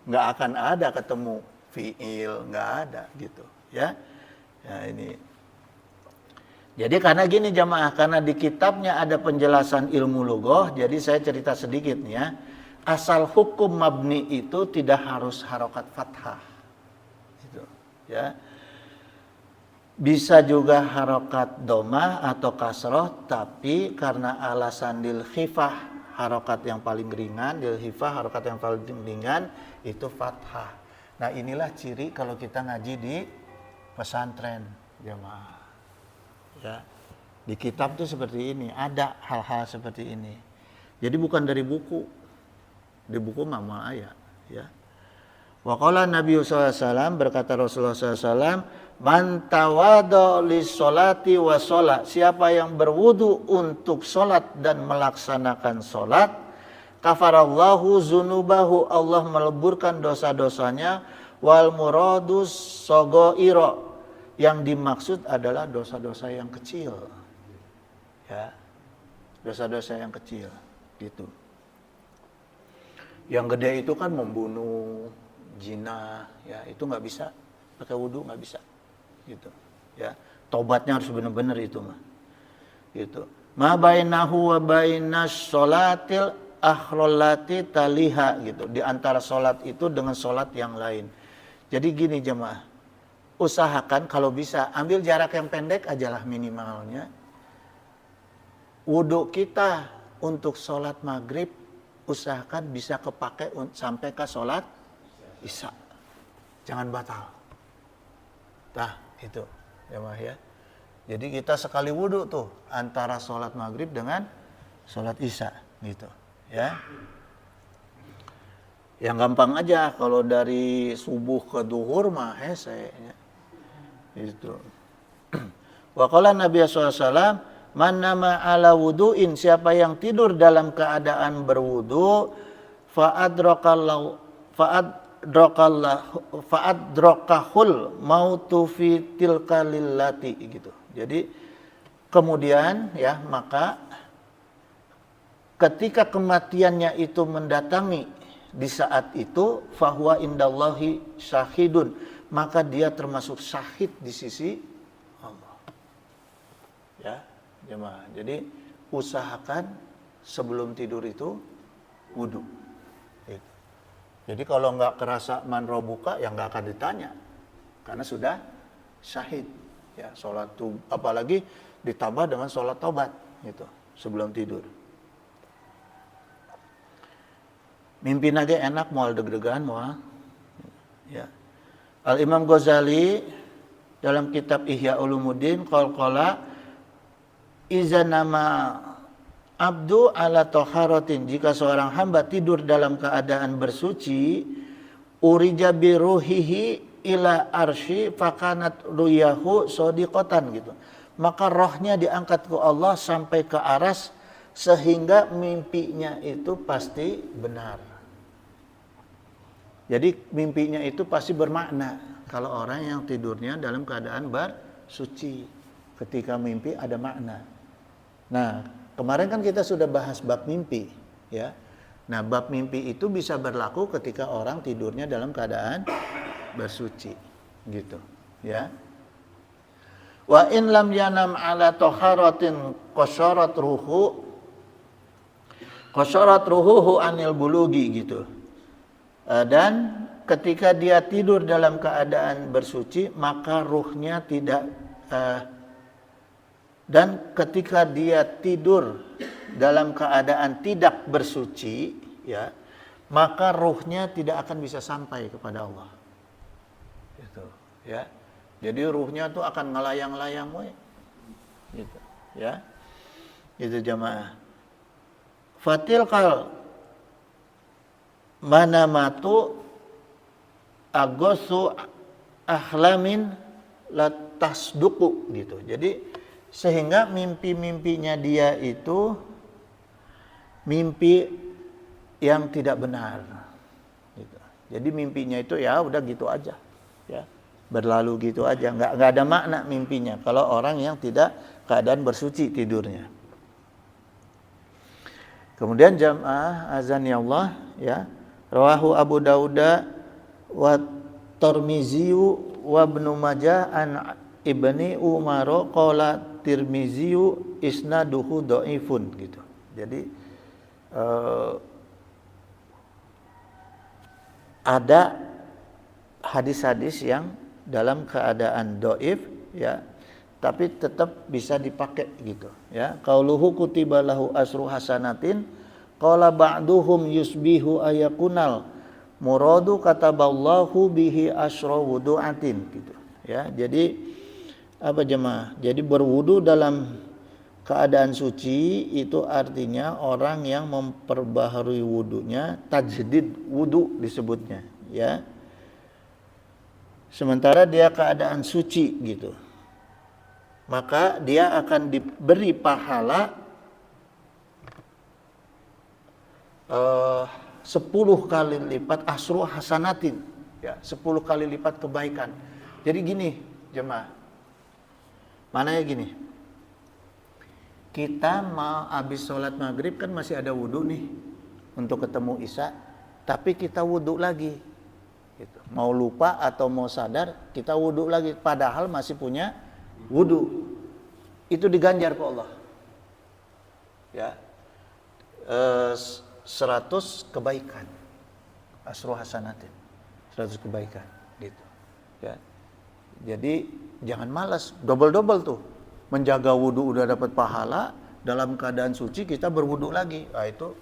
nggak akan ada ketemu fi'il, nggak ada gitu, ya. Ya ini. Jadi karena gini jamaah, karena di kitabnya ada penjelasan ilmu lughah, jadi saya cerita sedikit nih ya. Asal hukum mabni itu tidak harus harokat fathah. Gitu, ya. Bisa juga harokat domah atau kasroh, tapi karena alasan dil khifah, harokat yang paling ringan, dil khifah, harokat yang paling ringan, itu fathah. Nah inilah ciri kalau kita ngaji di pesantren jamaah. Ya, di kitab tuh seperti ini, ada hal-hal seperti ini. Jadi bukan dari buku, di buku mama ayat. Ya. Wa qala Nabi SAW, berkata Rasulullah SAW, man tawadha lis-sholati wa sholat, siapa yang berwudu untuk sholat dan melaksanakan sholat, kafarallahu zunubahu, Allah meleburkan dosa-dosanya, wal muradus sogoiro, yang dimaksud adalah dosa-dosa yang kecil, ya, dosa-dosa yang kecil, gitu. Yang gede itu kan membunuh, zina, ya itu nggak bisa, pakai wudu nggak bisa, gitu, ya. Tobatnya harus benar-benar itu mah, gitu. Ma bainahu wa bainas sholatil akhrolati taliha, gitu. Di antara sholat itu dengan sholat yang lain. Jadi gini jemaah, usahakan kalau bisa ambil jarak yang pendek ajalah minimalnya. Wudhu kita untuk sholat maghrib usahakan bisa kepake sampai ke sholat isya. Jangan batal. Nah itu jemaah ya. Jadi kita sekali wudhu tuh antara sholat maghrib dengan sholat isya gitu ya. Yang gampang aja kalau dari subuh ke duhur mah hese ya. Itu. Wa qala Nabi SAW, man nama ala wudu'in, siapa yang tidur dalam keadaan berwudu, fa'adrokahul mautu fi tilka lillati, gitu. Jadi kemudian ya, maka ketika kematiannya itu mendatangi di saat itu, fahuwa indallahi syahidun, maka dia termasuk syahid di sisi Allah. Ya, jemaah. Jadi usahakan sebelum tidur itu wudu. Gitu. Jadi kalau nggak kerasa manrobuka, ya nggak akan ditanya, karena sudah syahid. Ya, sholat tuh, apalagi ditambah dengan sholat taubat, gitu, sebelum tidur. Mimpi aja enak, mual deg-degan, mual. Ya. Al-Imam Ghazali dalam kitab Ihya Ulumuddin qala iza nama abdu ala taharatin, jika seorang hamba tidur dalam keadaan bersuci, urija bi ruhihi ila arsy fakanat ruyahu shadiqatan, gitu. Maka rohnya diangkat ke Allah sampai ke aras, sehingga mimpinya itu pasti benar. Jadi mimpinya itu pasti bermakna kalau orang yang tidurnya dalam keadaan bersuci. Ketika mimpi ada makna. Nah, kemarin kan kita sudah bahas bab mimpi, ya. Nah, bab mimpi itu bisa berlaku ketika orang tidurnya dalam keadaan bersuci, gitu, ya. Wa in lam yanam ala taharatin qasharat ruhuhu anil bulugi, gitu. Dan ketika dia tidur dalam keadaan bersuci, maka ruhnya tidak dan ketika dia tidur dalam keadaan tidak bersuci, ya, maka ruhnya tidak akan bisa sampai kepada Allah. Gitu, ya. Jadi ruhnya tuh akan ngelayang-layang we. Gitu, ya. Itu jamaah. Fatilkal manamatu agosu ahlamin latasduku, gitu. Jadi sehingga mimpi-mimpinya dia itu mimpi yang tidak benar, gitu. Jadi mimpinya itu ya udah gitu aja, ya, berlalu gitu aja, nggak ada makna mimpinya kalau orang yang tidak keadaan bersuci tidurnya. Kemudian jamaah azan ya Allah, ya, rawahu Abu Dauda wa Tirmizi wa Ibnu Majah an Ibni Umar qala Tirmizi isnaduhu dhaifun, gitu. Jadi ada hadis-hadis yang dalam keadaan dhaif, ya, tapi tetap bisa dipakai, gitu, ya. Qauluhu kutiba lahu asru hasanatin qala ba'duhum yusbihu ayakunal muradu kataballahu bihi asra wudu'atin, gitu, ya. Jadi apa jemaah? Jadi berwudu dalam keadaan suci itu artinya orang yang memperbaharui wudunya, tajdid wudu disebutnya, ya. Sementara dia keadaan suci, gitu, maka dia akan diberi pahala 10 kali lipat asru hasanatin, ya, 10 kali lipat kebaikan. Jadi gini, jemaah. Mananya gini. Kita mau habis sholat maghrib kan masih ada wudhu nih untuk ketemu isya, tapi kita wudhu lagi. Gitu. Mau lupa atau mau sadar, kita wudhu lagi. Padahal masih punya wudhu. Itu diganjar ke Allah. Ya. 100 kebaikan, asru hasanatin, 100 kebaikan, gitu. Ya. Jadi jangan malas, double tuh, menjaga wudhu udah dapat pahala, dalam keadaan suci kita berwudhu lagi, itu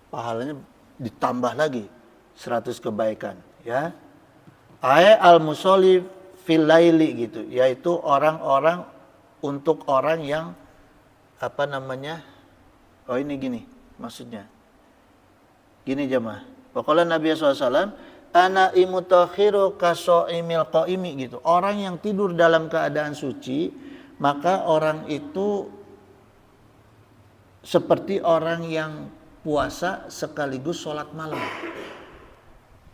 pahalanya ditambah lagi, 100 kebaikan, ya. Al musolli fil laili gitu, yaitu orang-orang untuk orang yang ini gini maksudnya. Gini jemaah. Pokoknya Nabi SAW, ana imutakhiru kaso'imil qaimi gitu. Orang yang tidur dalam keadaan suci, maka orang itu seperti orang yang puasa sekaligus sholat malam.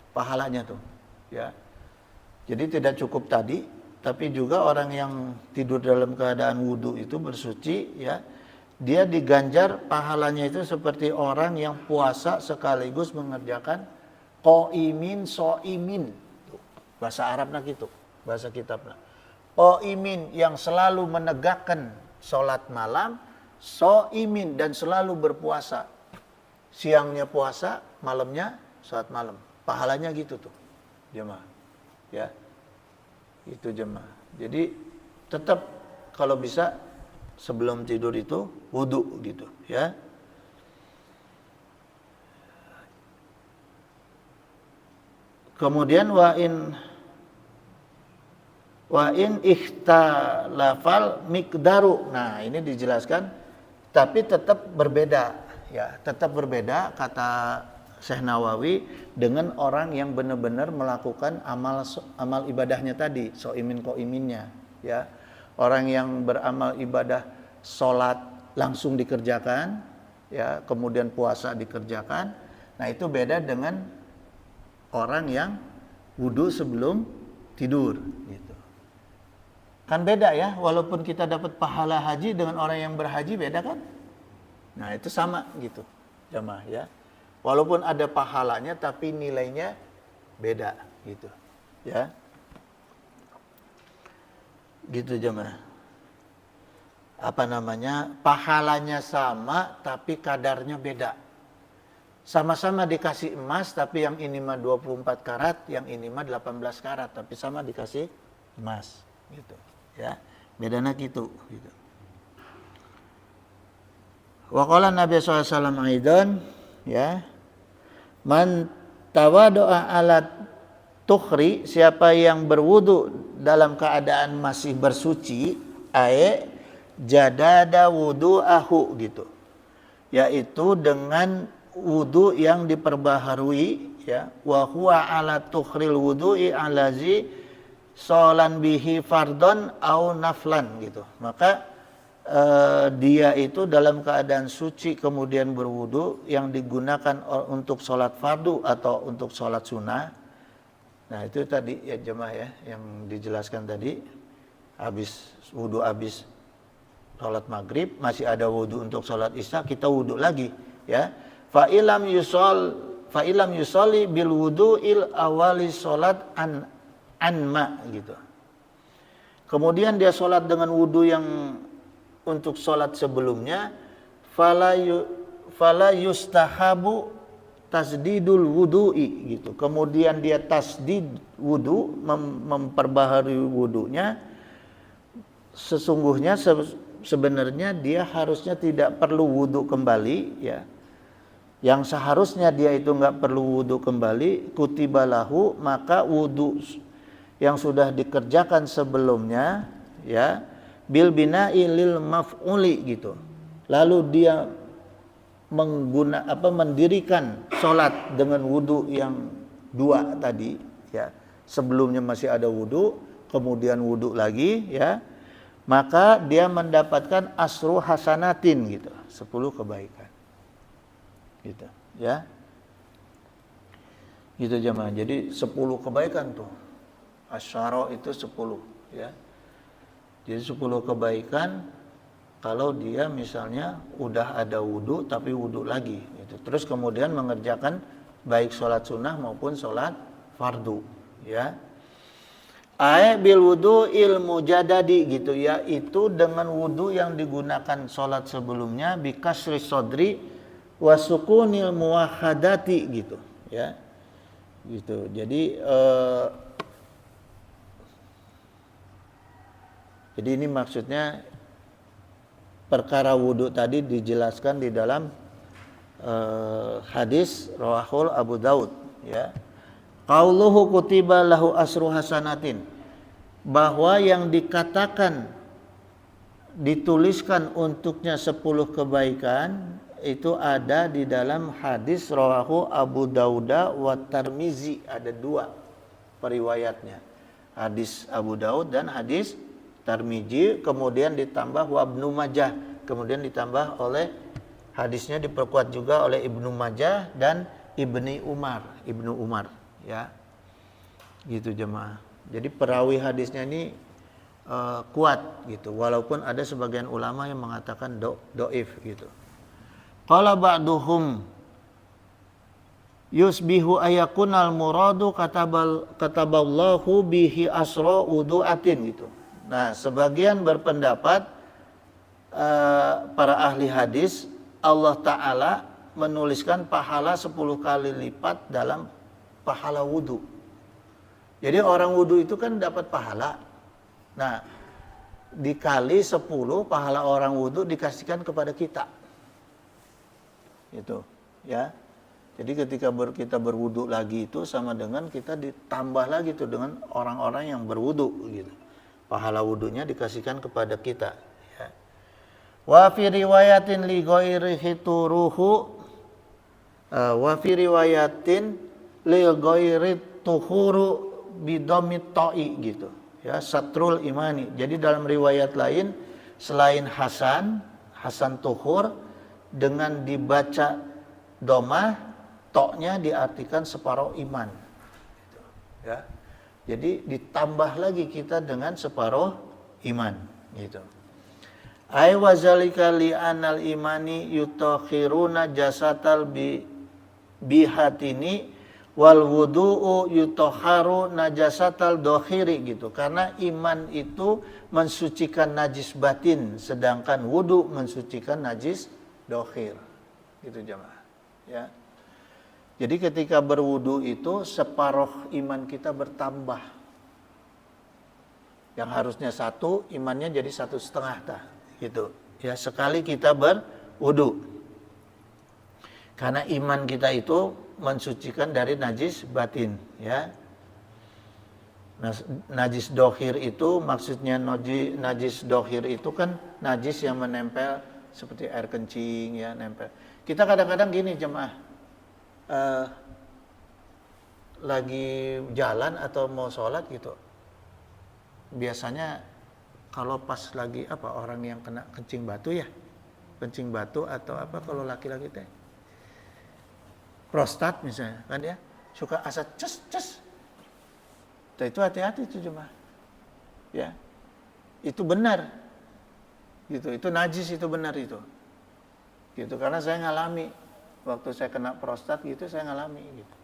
Pahalanya tuh, ya. Jadi tidak cukup tadi, tapi juga orang yang tidur dalam keadaan wudhu itu bersuci, ya. Dia diganjar pahalanya itu seperti orang yang puasa sekaligus mengerjakan qaimin soimin. Bahasa Arabnya gitu, bahasa kitabnya. Qaimin yang selalu menegakkan sholat malam, soimin dan selalu berpuasa. Siangnya puasa, malamnya sholat malam. Pahalanya gitu tuh, jemaah. Ya, itu jemaah. Jadi tetap kalau bisa sebelum tidur itu wudu gitu, ya. Kemudian wa in ikhtalafal miqdaru. Nah, ini dijelaskan tapi tetap berbeda, ya. Tetap berbeda kata Syekh Nawawi dengan orang yang benar-benar melakukan amal ibadahnya tadi, soimin qaiminnya, ya. Orang yang beramal ibadah sholat langsung dikerjakan, ya, kemudian puasa dikerjakan. Nah, itu beda dengan orang yang wudhu sebelum tidur, gitu. Kan beda ya, walaupun kita dapat pahala haji dengan orang yang berhaji beda kan? Nah, itu sama gitu, jemaah, ya. Walaupun ada pahalanya, tapi nilainya beda, gitu, ya. Gitu jemaah. Pahalanya sama tapi kadarnya beda. Sama-sama dikasih emas tapi yang ini mah 24 karat, yang ini mah 18 karat, tapi sama dikasih emas, gitu, ya. Bedanya gitu. Wa qala Nabi SAW aidan, ya. Man tawadu'a ala tukhri, siapa yang berwudu dalam keadaan masih bersuci, jadada wudu'ahu gitu. Yaitu dengan wudu yang diperbaharui, ya. Wa huwa ala tukhril wudu'i alazi sholan bihi fardon au naflan gitu. Maka dia itu dalam keadaan suci kemudian berwudu yang digunakan untuk sholat fardu atau untuk sholat sunnah. Nah, itu tadi ya jemaah, ya, yang dijelaskan tadi. Habis wudu, habis sholat maghrib, masih ada wudu untuk sholat isya, kita wudu lagi, ya. Fa'ilam yusolli bil wudu'il awali sholat anma gitu. Kemudian dia sholat dengan wudu yang untuk sholat sebelumnya, fala yustahabu tasdidul wudu'i gitu. Kemudian dia tasdid wudu, memperbaharui wudunya. Sesungguhnya sebenarnya dia harusnya tidak perlu wudu kembali, ya. Yang seharusnya dia itu nggak perlu wudu kembali, kutibalahu, maka wudu yang sudah dikerjakan sebelumnya, ya, bil bina'i lil maf'uli gitu. Lalu dia mendirikan sholat dengan wudu yang dua tadi, ya. Sebelumnya masih ada wudu, kemudian wudu lagi, ya. Maka dia mendapatkan asru hasanatin gitu, 10 kebaikan. Gitu. ya. Gitu jemaah. Jadi 10 kebaikan tuh. Asyara itu 10 ya. Jadi 10 kebaikan kalau dia misalnya udah ada wudu tapi wudu lagi gitu. Terus kemudian mengerjakan baik sholat sunnah maupun sholat fardu ya. Bil wudu ilmu jadadi gitu ya, itu dengan wudu yang digunakan sholat sebelumnya bikasri sodri wasukunil muwahhadati gitu ya. Gitu. Jadi ini maksudnya perkara wudu tadi dijelaskan di dalam hadis rawahul Abu Daud ya. Qauluhu kutiba lahu asru hasanatin, bahwa yang dikatakan dituliskan untuknya 10 kebaikan itu ada di dalam hadis rawahu Abu Dauda wa Tirmizi, ada 2 periwayatnya. Hadis Abu Daud dan hadis Tirmizi, kemudian ditambah wa Ibnu Majah, kemudian ditambah oleh hadisnya diperkuat juga oleh Ibnu Majah dan Ibnu Umar ya. Gitu jemaah. Jadi perawi hadisnya ini kuat gitu, walaupun ada sebagian ulama yang mengatakan doif gitu. Qala ba'duhum yusbihu ayakunal muradu kataballahu bihi asra wudu'atin gitu. Nah, sebagian berpendapat para ahli hadis Allah Ta'ala menuliskan pahala 10 kali lipat dalam pahala wudu. Jadi orang wudu itu kan dapat pahala. Nah, dikali 10 pahala orang wudu dikasihkan kepada kita. Itu, ya. Jadi ketika kita berwudu lagi itu sama dengan kita ditambah lagi tuh dengan orang-orang yang berwudu gitu. Pahala wudunya dikasihkan kepada kita, ya. Wa fi riwayatin li ghairihi turuhu wa fi riwayatin li ghairi tuhuru bidomit ta'i gitu ya, satrul imani. Jadi dalam riwayat lain selain Hasan tuhur dengan dibaca domah, toknya diartikan separuh iman gitu, ya. Jadi ditambah lagi kita dengan separuh iman gitu. Ai wazalika li anal imani yutakhiruna jasatal bihatini wal wudu'u yutahharu najasatal dohiri gitu. Karena iman itu mensucikan najis batin, sedangkan wudu mensucikan najis dohir. Gitu jemaah. Ya. Jadi ketika berwudu itu separuh iman kita bertambah. Yang harusnya 1, imannya jadi 1,5 gitu. Ya, sekali kita berwudu. Karena iman kita itu mensucikan dari najis batin, ya. Nah, najis dohir itu maksudnya najis dohir itu kan najis yang menempel seperti air kencing ya, nempel. Kita kadang-kadang gini jemaah, lagi jalan atau mau sholat gitu, biasanya kalau pas lagi orang yang kena kencing batu atau kalau laki-laki teh prostat misalnya kan ya, suka asa ces. Itu hati-hati itu jemaah. Ya. Itu benar. Gitu, itu najis, itu benar itu. Gitu, karena saya ngalami waktu saya kena prostat gitu, saya ngalami gitu.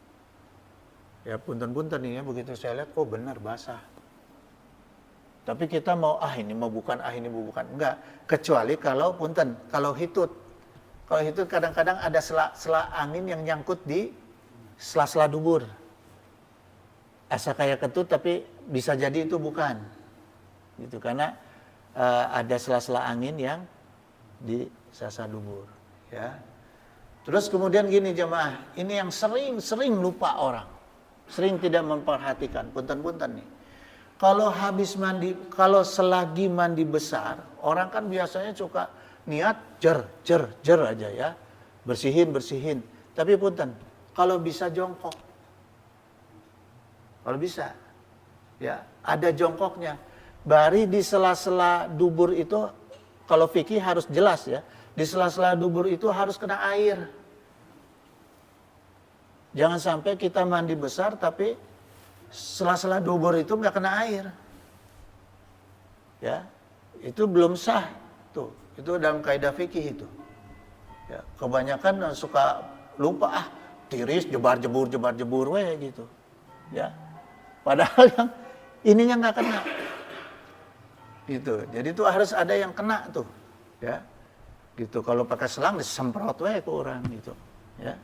Ya punten-punten nih ya, begitu saya lihat, oh benar basah. Tapi kita mau ini mau bukan, ini mau bukan. Enggak, kecuali kalau punten, kalau hitut. Kalau hitut kadang-kadang ada sela angin yang nyangkut di sela-sela dubur. Asa kayak ketut tapi bisa jadi itu bukan. Gitu, karena ada sela-sela angin yang di sela-sela dubur, ya. Terus kemudian gini jemaah, ini yang sering lupa orang. Sering tidak memperhatikan, punten-punten nih. Kalau habis mandi, kalau selagi mandi besar, orang kan biasanya suka niat jer aja ya. Bersihin. Tapi punten, kalau bisa jongkok. Kalau bisa. Ya, ada jongkoknya. Bari di sela-sela dubur itu, kalau fikih harus jelas ya. Di sela-sela dubur itu harus kena air. Jangan sampai kita mandi besar tapi sela-sela dubur itu nggak kena air. Ya, itu belum sah tuh. Itu dalam kaidah fikih itu. Ya, kebanyakan suka lupa tiris jebar-jebur gitu. Ya. Padahal yang ininya nggak kena. Gitu. Jadi itu harus ada yang kena tuh. Ya. Gitu. Kalau pakai selang disemprot ke orang gitu. Ya.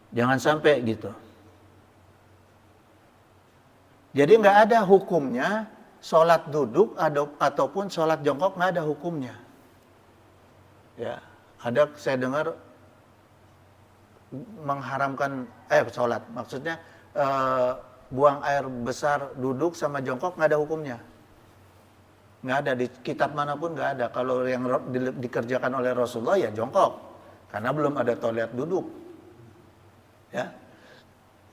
Jangan sampai gitu. Jadi nggak ada hukumnya sholat duduk ataupun sholat jongkok, nggak ada hukumnya. Ya, ada saya dengar mengharamkan sholat, maksudnya buang air besar duduk sama jongkok nggak ada hukumnya. Nggak ada di kitab manapun, nggak ada. Kalau yang dikerjakan oleh Rasulullah ya jongkok, karena belum ada toilet duduk. Ya,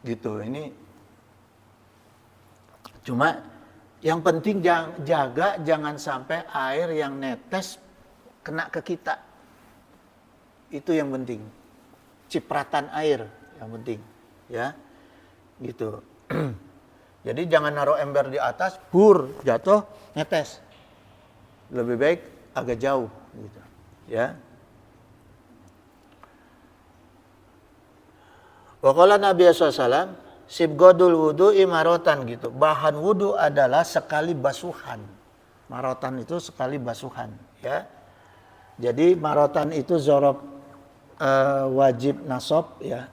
gitu. Ini cuma yang penting jaga jangan sampai air yang netes kena ke kita. Itu yang penting. Cipratan air yang penting, ya. Gitu. Jadi jangan naruh ember di atas, jatuh, netes. Lebih baik agak jauh gitu, ya. Waqala Nabi SAW, sibgodul wudu imarotan gitu. Bahan wudu adalah sekali basuhan. Marotan itu sekali basuhan, ya. Jadi marotan itu zorob wajib nasab, ya.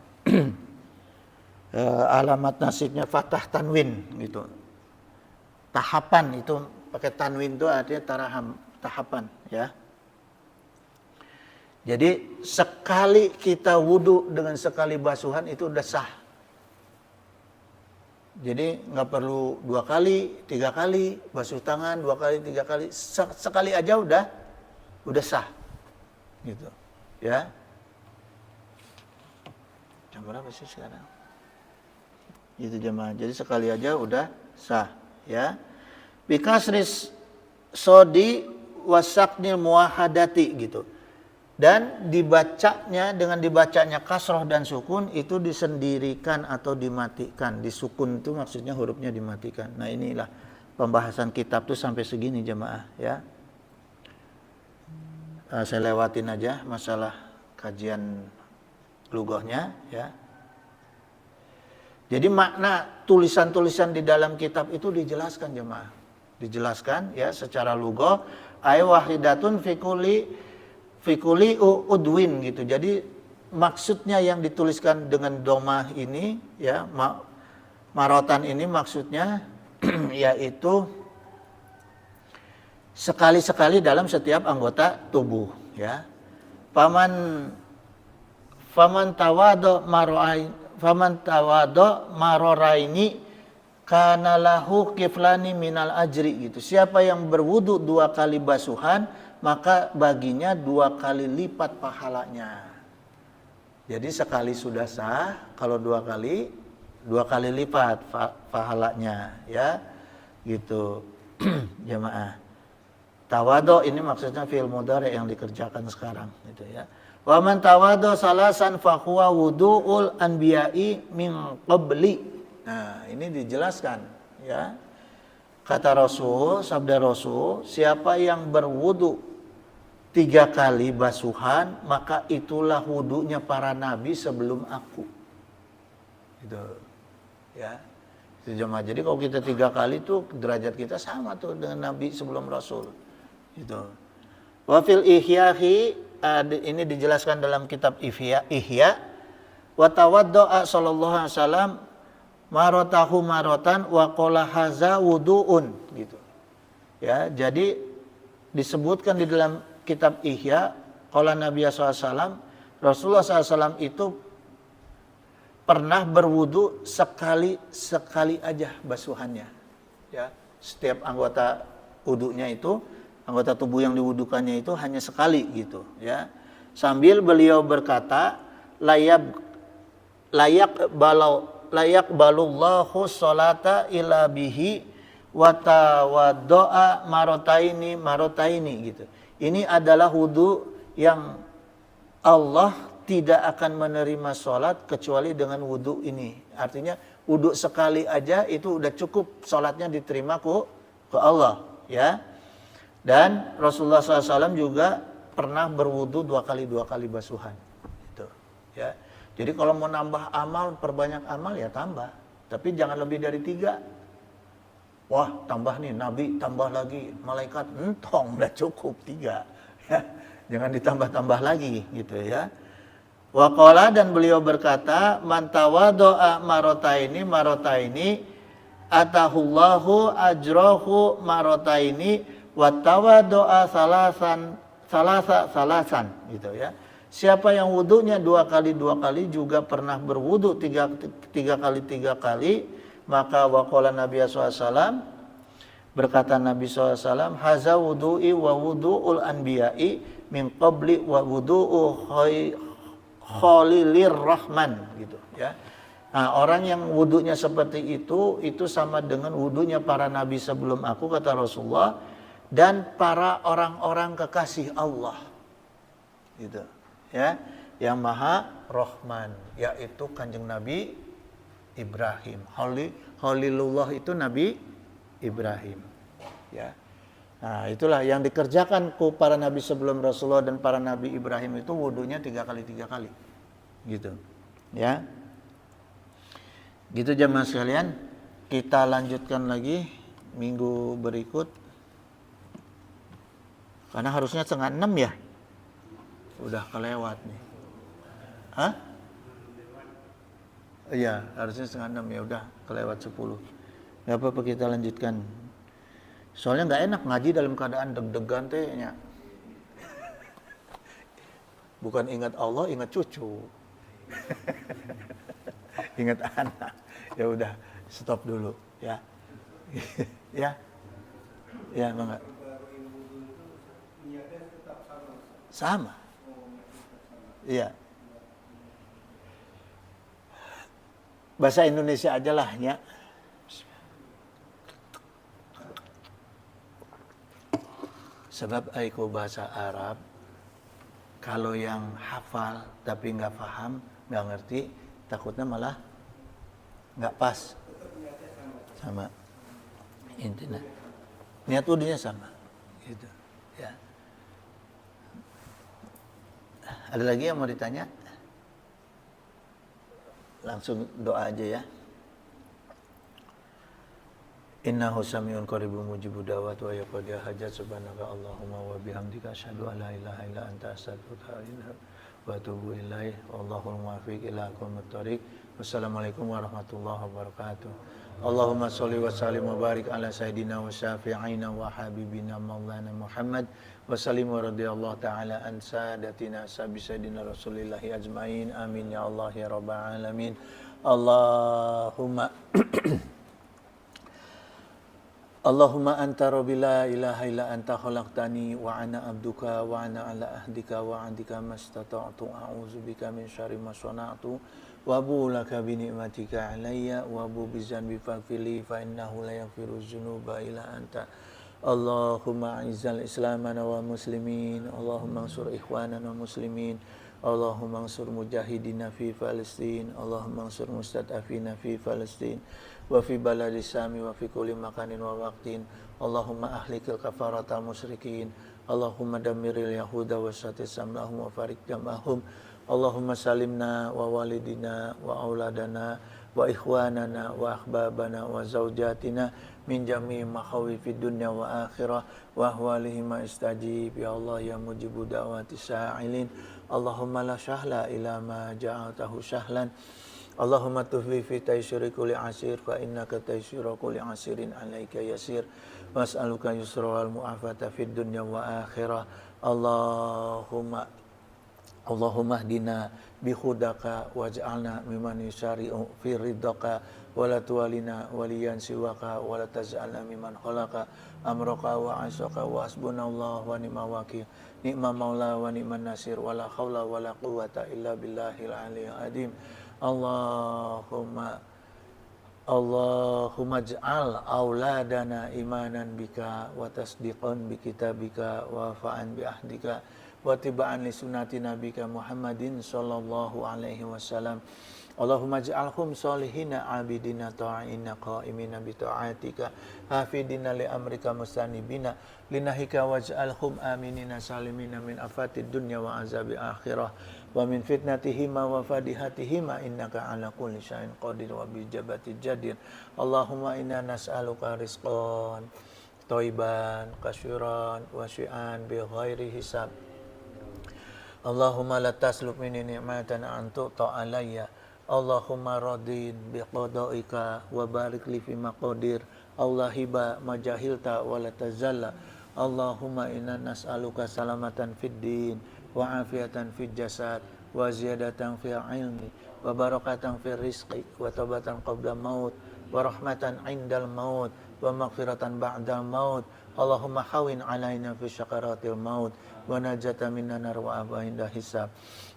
Alamat nasibnya fathah tanwin gitu. Tahapan itu pakai tanwin itu artinya tahapan, ya. Jadi sekali kita wudu dengan sekali basuhan itu udah sah. Jadi nggak perlu 2 kali, 3 kali basuh tangan, 2 kali, 3 kali, sekali aja udah sah, gitu, ya. Jam berapa sih sekarang? Itu jemaah. Jadi sekali aja udah sah, ya. Bikasris sodi wasaknil muwahadati gitu. Dan dengan dibacanya kasroh dan sukun itu disendirikan atau dimatikan. Disukun itu maksudnya hurufnya dimatikan. Nah inilah pembahasan kitab tuh sampai segini jemaah, ya. Saya lewatin aja masalah kajian lughahnya, ya. Jadi makna tulisan-tulisan di dalam kitab itu dijelaskan jemaah. Dijelaskan ya secara lughah, ay wahidatun fikuli udwin gitu. Jadi maksudnya yang dituliskan dengan domah ini, ya, marotan ini maksudnya yaitu sekali-sekali dalam setiap anggota tubuh, ya. Faman tawado maroraini kana lahu kiflani minal ajri gitu. Siapa yang berwudu 2 kali basuhan, maka baginya 2 kali lipat pahalanya. Jadi sekali sudah sah, kalau 2 kali lipat pahalanya, ya. Gitu. Jemaah. Tawado ini maksudnya fi'il mudhari yang dikerjakan sekarang gitu, ya. Wa man tawado salasan fa huwa wudu'ul anbiya'i min qabli. Nah, ini dijelaskan, ya. Kata Rasul, sabda Rasul, siapa yang berwudu 3 kali basuhan, maka itulah wudunya para nabi sebelum aku. Gitu. Ya. Itu jemaah. Jadi kalau kita 3 kali tuh derajat kita sama tuh dengan nabi sebelum Rasul. Gitu. Wa fil ihyahi, ini dijelaskan dalam kitab Ihya. Wa tawaddo'a sallallahu alaihi wasallam marotahu marotan wa qala haza wudu'un gitu. Ya, jadi disebutkan di dalam kitab Ihya, qala Nabi SAW, Rasulullah SAW itu pernah berwudu sekali aja basuhannya. Ya, setiap anggota wudunya itu, anggota tubuh yang diwudukannya itu hanya sekali gitu, ya. Sambil beliau berkata, layak balullahu sholata ila bihi wa tawaddo'a marotaini gitu. Ini adalah wudu yang Allah tidak akan menerima sholat kecuali dengan wudhu ini. Artinya wudhu sekali aja itu udah cukup sholatnya diterima ke Allah, ya. Dan Rasulullah SAW juga pernah berwudhu dua kali basuhan, gitu, ya. Jadi kalau mau nambah amal, perbanyak amal ya tambah, tapi jangan lebih dari 3. Wah, tambah nih, Nabi tambah lagi, malaikat entong, udah cukup 3. Ya, jangan ditambah-tambah lagi, gitu ya. Waqala, dan beliau berkata, man tawaddo'a marotaini atahullahu ajrahu marotaini wa tawaddo'a salasan, gitu ya. Siapa yang wudunya 2 kali juga pernah berwudu 3 kali, maka waqala Nabi SAW, berkata Nabi SAW, haza wudu'i wa wudu'ul anbiya'i min qabli wa wudu'u Khalilir Rahman, gitu ya. Nah, orang yang wudunya seperti itu sama dengan wudunya para nabi sebelum aku, kata Rasulullah, dan para orang-orang kekasih Allah, gitu ya, yang Maha Rahman, yaitu Kanjeng Nabi Ibrahim. Khalilullah itu Nabi Ibrahim, ya. Nah, itulah yang dikerjakan para nabi sebelum Rasulullah dan para nabi Ibrahim itu wudunya 3 kali. Gitu. Ya. Gitu jemaah sekalian. Kita lanjutkan lagi minggu berikut. Karena harusnya 5:30 ya. Udah kelewat nih. Hah? Iya, harusnya 5:30 ya, udah kelewat 10. Gak apa-apa, kita lanjutkan. Soalnya nggak enak ngaji dalam keadaan deg-degan tehnya. Bukan ingat Allah, ingat cucu. Ingat anak. Ya udah, stop dulu ya. Ya. Ya, Bang. Sama. Iya. Bahasa Indonesia aja lah ya. Sebab aiko bahasa Arab, kalau yang hafal tapi nggak paham, nggak ngerti, takutnya malah nggak pas. Sama. Intinya. Niat udinya sama. Gitu. Ya. Ada lagi yang mau ditanya? Langsung doa aja ya. Innahu samiun qaribun mujibud da'wat wa yaqdi hajat subhanaka Allahumma wa bihamdika asyhadu an la ilaha illa anta astaghfiruka wa atubu ilaik. Wallahul muwaffiq ila aqwamit thoriq. Wassalamualaikum warahmatullahi wabarakatuh. Allahumma sholli wa sallim wa barik ala sayidina wa syafi'ina wa habibina maulana Muhammad wa sallim wa radhiyallahu ta'ala an sadatina sabi sayidina rasulillahi ajmain. Amin ya Allah ya rabbal alamin. Allahumma anta rabbi la ilaha illa anta khalaqtani wa ana abduka wa ana ala ahdika wa andika mastata'tu a'udzu bika min syarri ma sana'tu wa bulaka bi ni'matika alayya wa bu bi zanbi faghfirli fa innahu la yaghfiru dzunuba illa anta. Allahumma izzal islamana wa muslimin, Allahumma ansur ikhwanana wa muslimin, Allahumma ansur mujahidina fi Palestin, Allahumma ansur mustad'afina fi Palestin wa fi baladi Sami wa fi kulli makanin wa waqtin. Allahumma ahlikil kafaratal musyrikin, Allahumma damiril yahuda wa satis samlahum wa farik jamahum. Allahumma salimna wa walidina wa auladana wa ikhwanana wa ahbabana wa zawjatina min jami'i makhawifid dunya wa akhirah wa ahwalihim istajib ya Allah ya mujibu da'wati sa'ilin. Allahumma la syahla ila ma ja'altahu syahlan. Allahumma tuhfi fi taisyiri kulli asir fa innaka taisyira kulli asirin alaika yasir. Was'aluka yusra wal mu'afata fid dunya wa akhirah. Allahumma hdina bi hudaka waj'alna mimman yusari'u fi ridaka wa la tuwalina waliyan siwaka wa la taj'alna mimman khalaqa amraka wa asaka wa hasbunallahu wa ni'mal wakil. Ni'mal maula wa ni'man nasir wa la haula wa la quwwata illa billahil aliyyil azim. Allahumma ij'al auladana imanan bika wa tasdiqan bi kitabika wa fa'an bi ahdika wa tiba'an li sunnati nabika Muhammadin sallallahu alaihi wasallam. Allahumma ij'alhum solihina abidina ta'ina qa'imina bi ta'atika hafidina li amrika mustanibina linahika waj'alhum aminina salimina min afatid dunya wa azabi akhirah wa min fitnatihima wa fadihatihima innaka ala kulli syai'in qadir wa bi ijabati jadir. Allahumma inna nas'aluka rizqan thayyiban katsiran wasi'an bi ghairi hisab. Allahumma la taslub minni ni'matan antu'ta alayya. Allahumma radin biqada'ika wa barik li fi maqadir. Allah hiba majahilta wa la tazalla. Allahumma inna nas'aluka salamatan fid din wa afiatan fid jasad wa ziyadatan fil ilmi wa barakatan fil rizqi wa taubatan qabla maut wa rahmatan indal maut wa maghfiratan ba'dal maut. Allahumma hawin alaina fi syakaratil maut wa najata minan nar wa abainda hisab.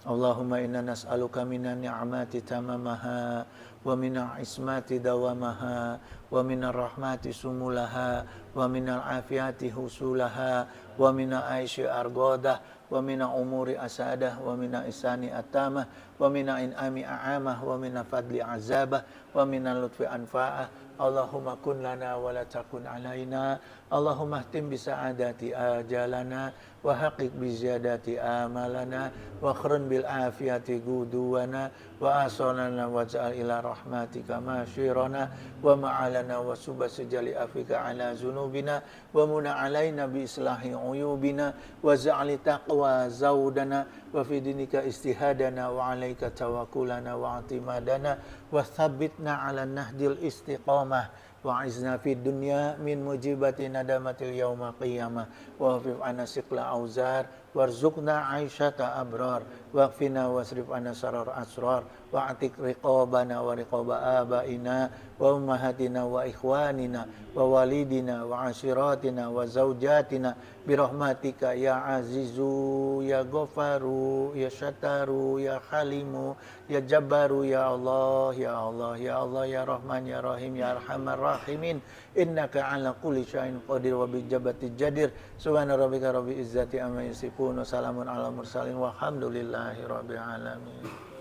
Allahumma inna nas'aluka minan ni'mati tamamaha wa minal ismati dawamaha wa minar rahmati sumulaha wa minal afiyati husulaha wa minal aishi argodah wa minal umuri asadah wa minal isani atamah wa minal in'ami a'amah wa minal fadli azabah wa minal lutfi anfa'ah. Allahumma kun lana wa la takun alaina. Allahumma ihtim bi sa'adati ajalana wa haqiq bi ziyadati amalana wa akhrun bil afiyati guduwana wa asalana waj'al ila rahmatika masyirana wa ma'alana wa subasjali afika ala zunubina wa muna alaina bi islahi uyubina wa za'li taqwa zawdana wa fi dinika istihadana wa alaika tawakkulana wa atimadana wa thabbitna ala nahdil istiqamah wa izna fid dunya min mujibati nadamatil yauma qiyamah wa fi anasikla auzar warzuqna aisyata abrar waqfina wasrif ana sarar asrar wa atik riqabana wa riqaba abaina wa ummahatina wa ikhwanina wa walidina wa ashiratina wa zaujatina birahmatika ya azizu ya ghafaru ya syataru ya halimu ya jabbaru ya Allah ya Allah ya Allah ya Rahman ya Rahim ya Arhamar Rahimin innaka ala kulli syai'in qadir wa bi jabati jadir. Subhana rabbika rabbil izzati amma yasifun wa salamun ala mursalin walhamdulillahi rabbil alamin.